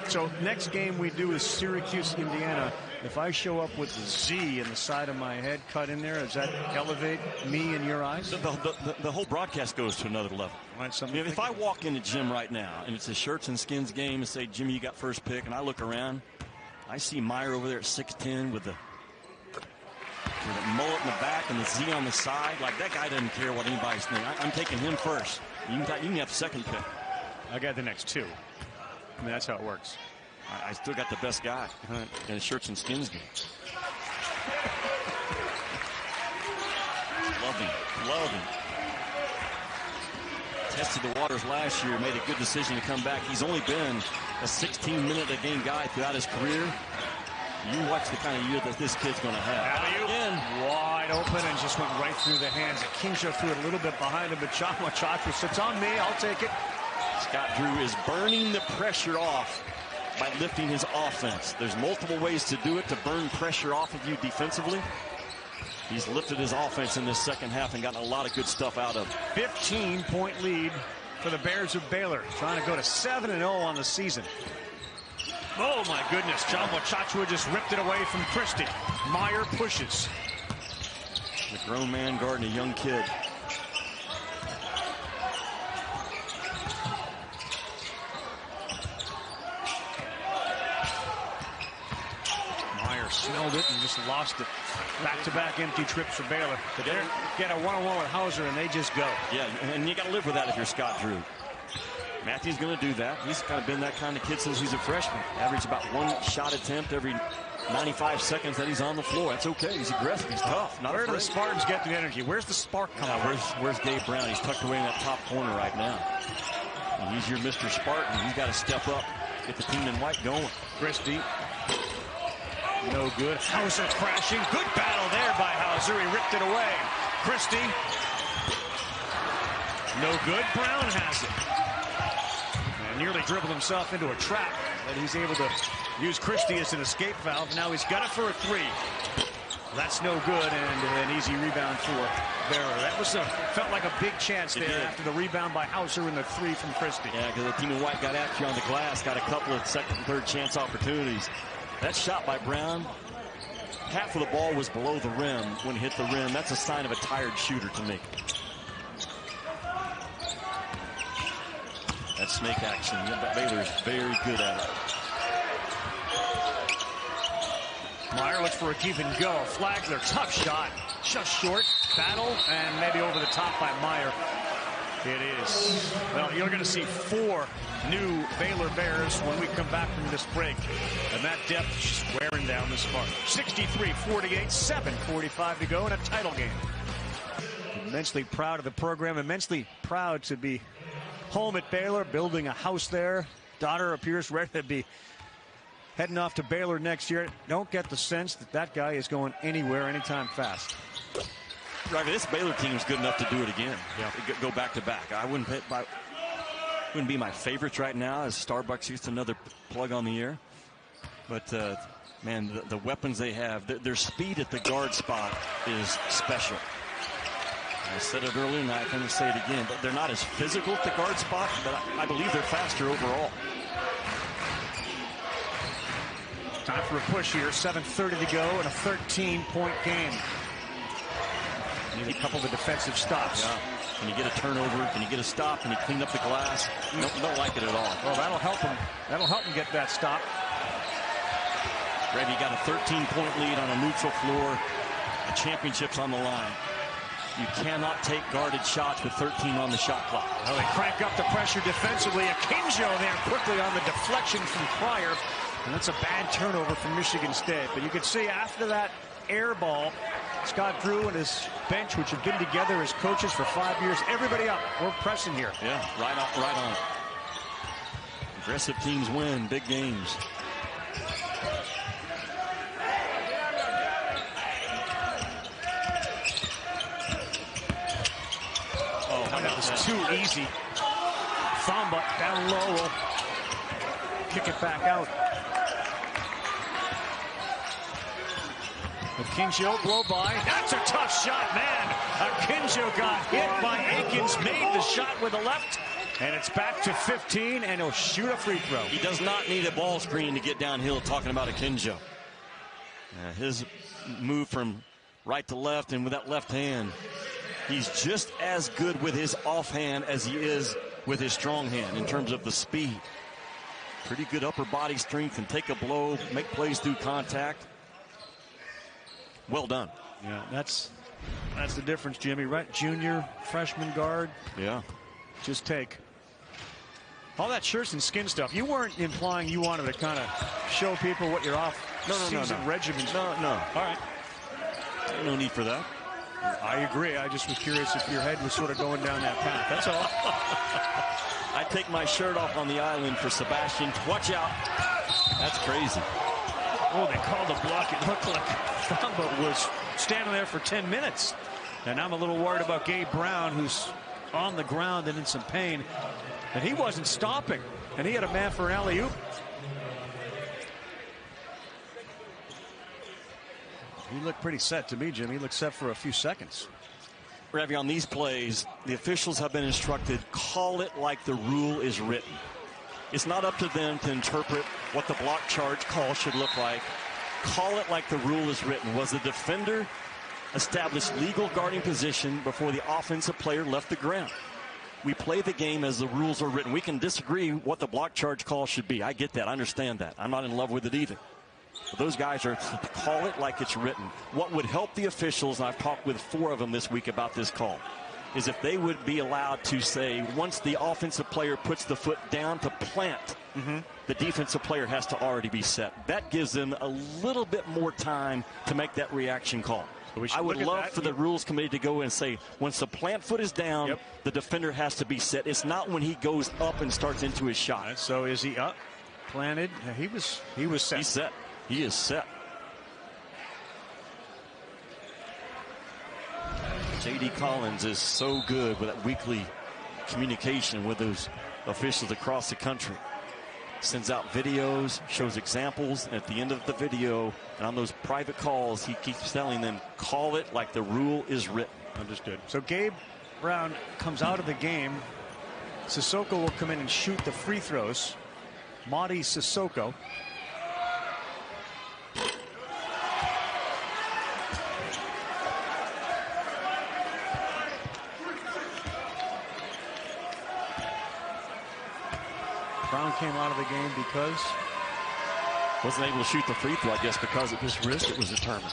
So next game we do is Syracuse, Indiana. If I show up with the Z in the side of my head cut in there, does that elevate me in your eyes? The whole broadcast goes to another level. Right, if I walk in the gym right now and it's a shirts and skins game and say, Jimmy, you got first pick, and I look around, I see Meyer over there at 6'10" with the mullet in the back and the Z on the side. Like, that guy doesn't care what anybody's thinking. I'm taking him first. You can have second pick. I got the next 2. I mean, that's how it works. I still got the best guy in the shirts and skins game. Love him. Tested the waters last year, made a good decision to come back. He's only been a 16-minute-a-game guy throughout his career. You watch the kind of year that this kid's going to have. Again, wide open and just went right through the hands. Akinjo threw it a little bit behind him, but Chacha sits on me. I'll take it. Scott Drew is burning the pressure off by lifting his offense. There's multiple ways to do it, to burn pressure off of you defensively. He's lifted his offense in this second half and gotten a lot of good stuff out of it. 15-point lead for the Bears of Baylor, trying to go to 7-0 on the season. Oh, my goodness. John Wachachua just ripped it away from Christie. Meyer pushes. The grown man guarding a young kid. Meyer smelled it and just lost it. Back-to-back empty trips for Baylor. But they get a one-on-one with Hauser, and they just go. Yeah, and you got to live with that if you're Scott Drew. Matthew's going to do that. He's kind of been that kind of kid since he's a freshman. Average about 1 shot attempt every 95 seconds that he's on the floor. That's okay. He's aggressive. He's tough. Where do the Spartans get the energy? Where's the spark coming from? Where's Gabe Brown? He's tucked away in that top corner right now. And he's your Mr. Spartan. He's got to step up, get the team in white going. Christie. No good. Hauser crashing. Good battle there by Hauser. He ripped it away. Christie. No good. Brown has it. And nearly dribbled himself into a trap, but he's able to use Christie as an escape valve. Now he's got it for a 3. That's no good, and an easy rebound for Baylor. That was felt like a big chance there after the rebound by Hauser and the 3 from Christie. Yeah, because the team in white got after you on the glass, got a couple of second and third chance opportunities. That shot by Brown, half of the ball was below the rim when it hit the rim. That's a sign of a tired shooter to me. That snake action, Baylor's very good at it. Meyer looks for a keep and go. Flagler, tough shot. Just short. Battle, and maybe over the top by Meyer. It is. Well, you're going to see 4 new Baylor Bears when we come back from this break. And that depth just wearing down the Spartans. 63-48, 7:45 to go in a title game. Immensely proud of the program. Immensely proud to be home at Baylor, building a house there. Daughter appears ready to be heading off to Baylor next year. Don't get the sense that that guy is going anywhere anytime fast. Right, this Baylor team is good enough to do it again. Yeah. Go back to back. I wouldn't be my favorites right now, as Starbucks used another plug on the air. But man, the weapons they have, their speed at the guard spot is special. I said it earlier, and I'm going to say it again. But they're not as physical at the guard spot, but I believe they're faster overall. Time for a push here. 7:30 to go in a 13-point game. Need a couple of defensive stops. Yeah. Can you get a turnover? Can you get a stop? Can you clean up the glass? Don't like it at all. Well, that'll help him. That'll help him get that stop. Greg, you got a 13-point lead on a neutral floor. The championship's on the line. You cannot take guarded shots with 13 on the shot clock. Well, they crank up the pressure defensively. Akinjo there quickly on the deflection from Pryor. And that's a bad turnover from Michigan State. But you can see after that air ball. Scott Drew and his bench, which have been together as coaches for 5 years. Everybody up. We're pressing here. Yeah, right on. Aggressive teams win big games. That was too easy. Thamba down low will kick it back out. Akinjo blow by. That's a tough shot, man. Akinjo got hit by Akins, made the shot with the left, and it's back to 15, and he'll shoot a free throw. He does not need a ball screen to get downhill, talking about Akinjo. His move from right to left, and with that left hand, he's just as good with his offhand as he is with his strong hand in terms of the speed. Pretty good upper body strength, and take a blow, make plays through contact. Well done. Yeah, that's the difference, Jimmy, right? Junior, freshman guard. Yeah. Just take. All that shirts and skin stuff, you weren't implying you wanted to kind of show people what your off-season regimens. No. All right. No need for that. I agree. I just was curious if your head was sort of going down that path. That's all. I take my shirt off on the island for Sebastian. Watch out. That's crazy. Oh, they called a block. It looked like Thamba was standing there for 10 minutes. And I'm a little worried about Gabe Brown, who's on the ground and in some pain. And he wasn't stopping. And he had a man for an alley-oop. He looked pretty set to me, Jim. He looked set for a few seconds. Ravi, on these plays, the officials have been instructed, call it like the rule is written. It's not up to them to interpret what the block charge call should look like. Call it like the rule is written. Was the defender established legal guarding position before the offensive player left the ground? We play the game as the rules are written. We can disagree what the block charge call should be. I get that. I understand that. I'm not in love with it either. But those guys are to call it like it's written. What would help the officials, and I've talked with 4 of them this week about this call, is if they would be allowed to say, once the offensive player puts the foot down to plant, the defensive player has to already be set. That gives them a little bit more time to make that reaction call. So I would love for the rules committee to go and say, once the plant foot is down, the defender has to be set. It's not when he goes up and starts into his shot. Right, so is he up, planted? He was set. He's set. He is set. J.D. Collins is so good with that weekly communication with those officials across the country. Sends out videos, shows examples, and at the end of the video and on those private calls, he keeps telling them, call it like the rule is written. Understood. So Gabe Brown comes out of the game. Sissoko will come in and shoot the free throws. Mady Sissoko. Brown came out of the game because wasn't able to shoot the free throw, I guess, because of his wrist. It was determined.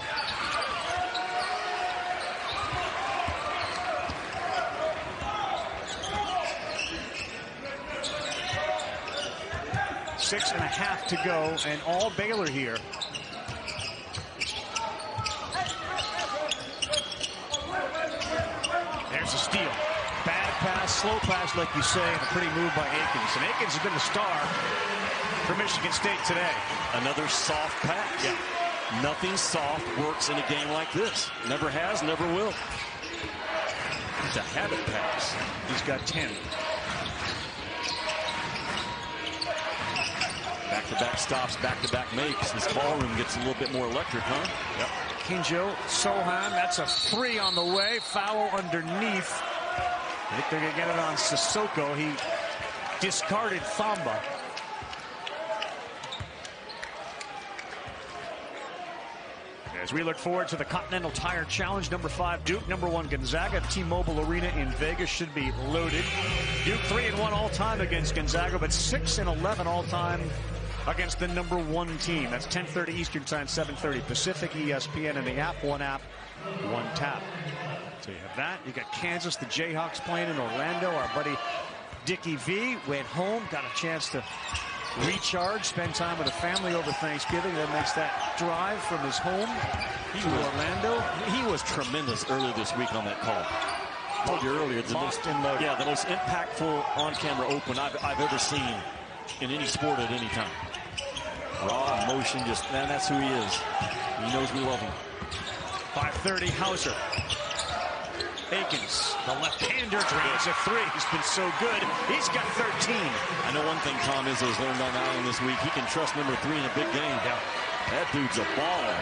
Six and a half to go, and all Baylor here. There's a steal. Bad pass, slow pass, like you say, and a pretty move by Akins. And Akins has been the star for Michigan State today. Another soft pass. Yeah. Nothing soft works in a game like this. Never has, never will. It's a habit pass. He's got 10. Back-to-back stops, back-to-back makes. This ballroom gets a little bit more electric, huh? Yep. Akinjo, Sohan, that's a 3 on the way. Foul underneath. I think they're going to get it on Sissoko. He discarded Thamba. As we look forward to the Continental Tire Challenge, number 5 Duke, number 1 Gonzaga. T-Mobile Arena in Vegas should be loaded. Duke 3-1 all-time against Gonzaga, but 6-11 all-time against the number 1 team. That's 10:30 Eastern Time, 7:30 Pacific, ESPN, and the app. One app, one tap. So you have that. You got Kansas, the Jayhawks playing in Orlando. Our buddy Dickie V went home, got a chance to recharge, spend time with the family over Thanksgiving. That makes that drive from his home Orlando. He was tremendous earlier this week on that call. I told you earlier, the most impactful on-camera open I've ever seen in any sport at any time. Raw motion, just, man, that's who he is. He knows we love him. 5:30, Hauser. Akins, the left-hander, drains a three. He's been so good. He's got 13. I know one thing Tom Izzo's learned on Allen this week. He can trust number 3 in a big game. Yeah. That dude's a baller.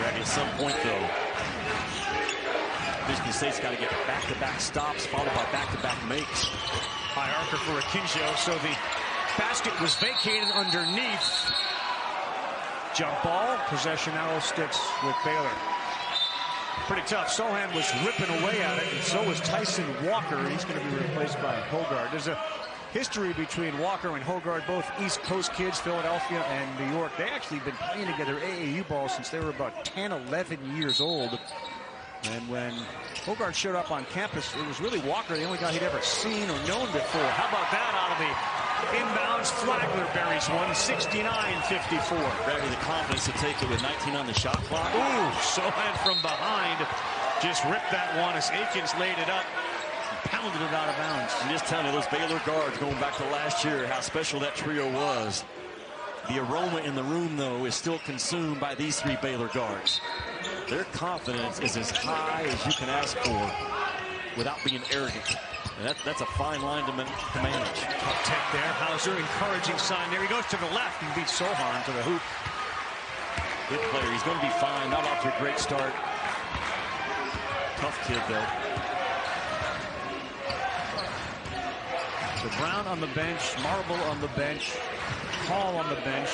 At some point, though, Michigan State's got to get back-to-back stops followed by back-to-back makes. High archer for Akinjo, so the basket was vacated underneath. Jump ball, possession arrow sticks with Baylor. Pretty tough. Sohan was ripping away at it, and so was Tyson Walker. He's going to be replaced by Hogard. There's a history between Walker and Hogard, both East Coast kids, Philadelphia and New York. They actually been playing together AAU ball since they were about 10, 11 years old. And when Hogard showed up on campus, it was really Walker, the only guy he'd ever seen or known before. How about that out of the inbounds? Flagler buries one, 69-54. Barry, the confidence to take it with 19 on the shot clock. Ooh, Sohan from behind just ripped that one as Akins laid it up. Pounded it out of bounds. I'm just telling you, those Baylor guards going back to last year, how special that trio was. The aroma in the room, though, is still consumed by these 3 Baylor guards. Their confidence is as high as you can ask for without being arrogant. And that's a fine line to manage. Tough tech there. Hauser, encouraging sign there. He goes to the left and beats Sohan to the hoop. Good player. He's going to be fine. Not off to a great start. Tough kid, though. So Brown on the bench, Marble on the bench, Hall on the bench.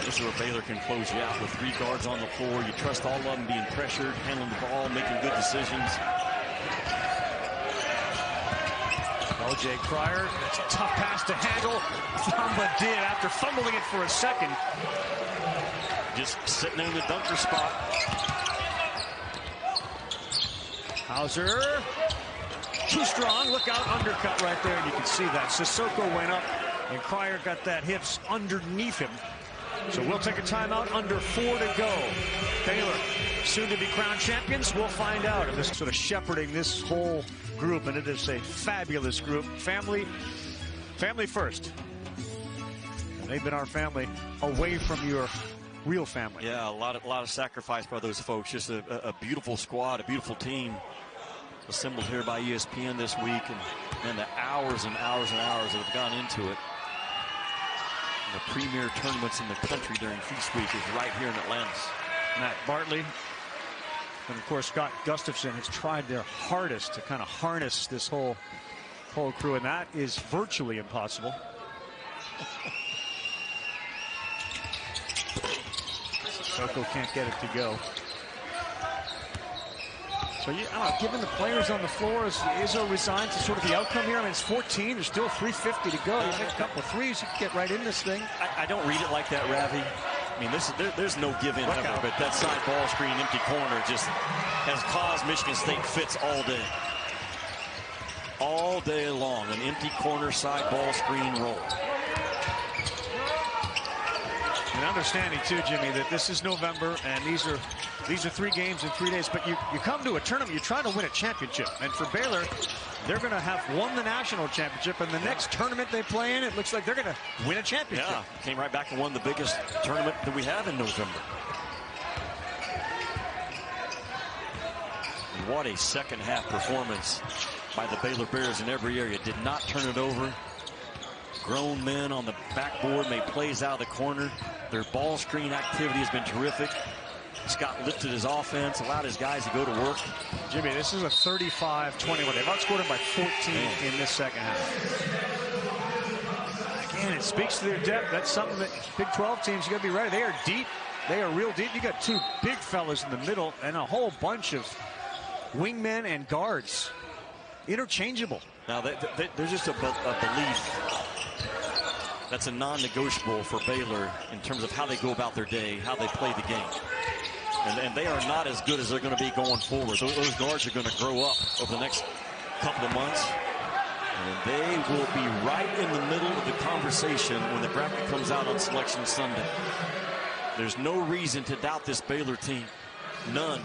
This is where Baylor can close you out with 3 guards on the floor. You trust all of them being pressured, handling the ball, making good decisions. O.J. Cryer, that's a tough pass to handle. Thamba did after fumbling it for a second. Just sitting in the dunker spot. Hauser. Too strong. Look out, undercut right there. And you can see that. Sissoko went up, and Cryer got that hips underneath him. So we'll take a timeout. Under 4 to go. Baylor, soon to be crowned champions. We'll find out. And this sort of shepherding this whole group, and it is a fabulous group. Family first. And they've been our family away from your real family. Yeah, a lot of sacrifice by those folks. Just a beautiful squad, a beautiful team assembled here by ESPN this week, and the hours and hours and hours that have gone into it. And the premier tournaments in the country during Feast Week is right here in Atlantis. Matt Bartley and of course Scott Gustafson has tried their hardest to kind of harness this whole crew, and that is virtually impossible. Sissoko can't get it to go. So, I don't know, given the players on the floor, is Izzo resigned to sort of the outcome here? I mean, it's 14. There's still 3:50 to go. You make a couple of threes, you can get right in this thing. I don't read it like that, Ravi. I mean, there's no give-in ever, but that side ball screen, empty corner, just has caused Michigan State fits all day. All day long, an empty corner side ball screen roll. And understanding, too, Jimmy, that this is November, and these are 3 games in 3 days, but you come to a tournament, you try to win a championship. And for Baylor, they're going to have won the national championship, and the next tournament they play in, it looks like they're going to win a championship. Yeah, came right back and won the biggest tournament that we have in November. And what a second half performance by the Baylor Bears in every area. Did not turn it over. Grown men on the backboard made plays out of the corner. Their ball screen activity has been terrific. Scott lifted his offense, allowed his guys to go to work. Jimmy, this is a 35-21. They've outscored him by 14 in this second half. Again, it speaks to their depth. That's something that Big 12 teams, you got to be ready. They are deep. They are real deep. You got 2 big fellas in the middle and a whole bunch of wingmen and guards. Interchangeable. Now, there's just a belief that's a non-negotiable for Baylor in terms of how they go about their day, how they play the game. And they are not as good as they're going to be going forward. Those guards are going to grow up over the next couple of months. And they will be right in the middle of the conversation when the bracket comes out on Selection Sunday. There's no reason to doubt this Baylor team. None.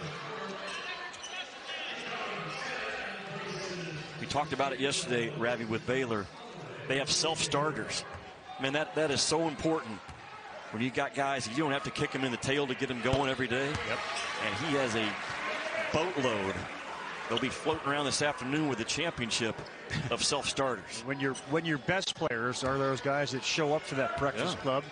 We talked about it yesterday, Ravi, with Baylor. They have self-starters. Man, that is so important. When you got guys, you don't have to kick them in the tail to get them going every day. Yep. And he has a boatload. They'll be floating around this afternoon with the championship of self-starters. When your best players are those guys that show up for that breakfast club,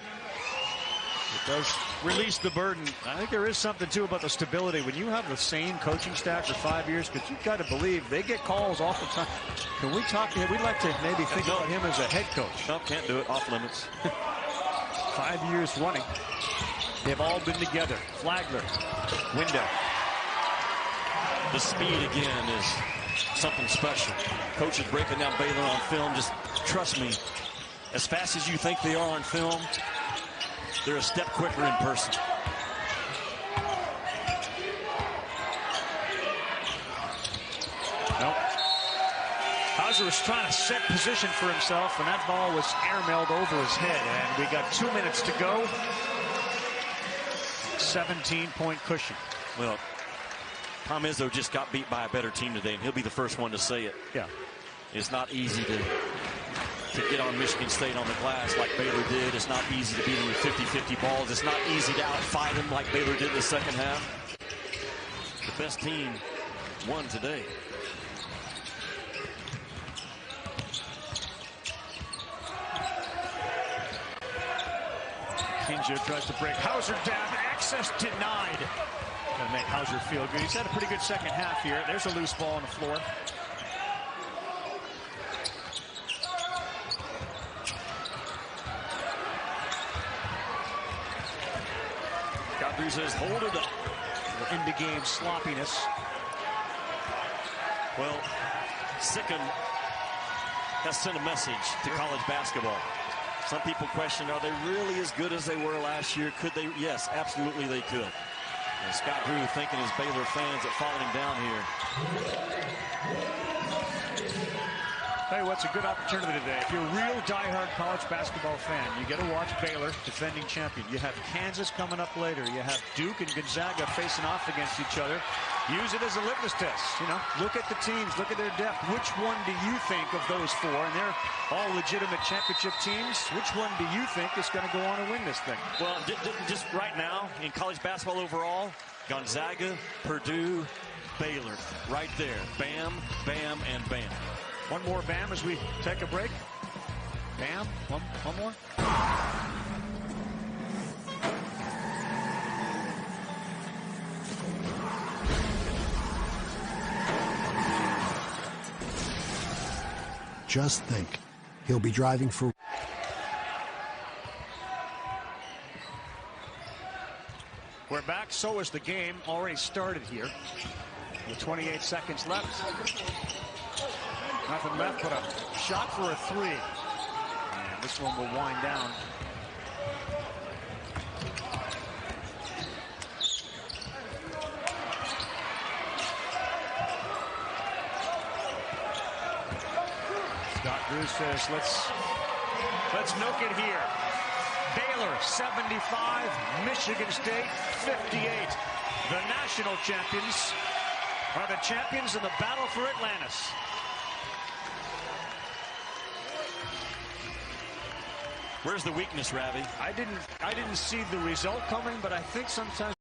it does release the burden. I think there is something too about the stability when you have the same coaching staff for 5 years, because you've got to believe they get calls all the time. Can we talk to him? We'd like to maybe think about him as a head coach. No, can't do it. Off limits. 5 years running. They've all been together. Flagler, window. The speed again is something special. Coach is breaking down Baylor on film. Just trust me, as fast as you think they are on film, they're a step quicker in person. Nope. Hauser was trying to set position for himself, and that ball was airmailed over his head. And we got 2 minutes to go. 17-point cushion. Well, Tom Izzo just got beat by a better team today, and he'll be the first one to say it. Yeah. It's not easy to get on Michigan State on the glass like Baylor did. It's not easy to beat them with 50-50 balls. It's not easy to outfight them like Baylor did in the second half. The best team won today. Akinjo tries to break Hauser down. Access denied. Gonna make Hauser feel good. He's had a pretty good second half here. There's a loose ball on the floor. Godfrey says, hold it up. Into game sloppiness. Well, Sicken has sent a message to college basketball. Some people question, are they really as good as they were last year? Could they? Yes, absolutely they could. And Scott Drew thinking his Baylor fans that followed him down here. Tell you what's a good opportunity today. If you're a real diehard college basketball fan, you get to watch Baylor, defending champion. You have Kansas coming up later. You have Duke and Gonzaga facing off against each other. Use it as a litmus test. You know, look at the teams, look at their depth. Which one do you think of those four? And they're all legitimate championship teams. Which one do you think is going to go on and win this thing? Well, just right now in college basketball overall, Gonzaga, Purdue, Baylor, right there. Bam, bam, and bam. One more bam as we take a break. Bam. One more. Just think, he'll be driving for... We're back. So is the game. Already started here. With 28 seconds left. Nothing left but a shot for a three. And this one will wind down. Scott Drew says, let's milk it here. Baylor 75, Michigan State 58. The national champions are the champions in the battle for Atlantis. Where's the weakness, Ravi? I didn't see the result coming, but I think sometimes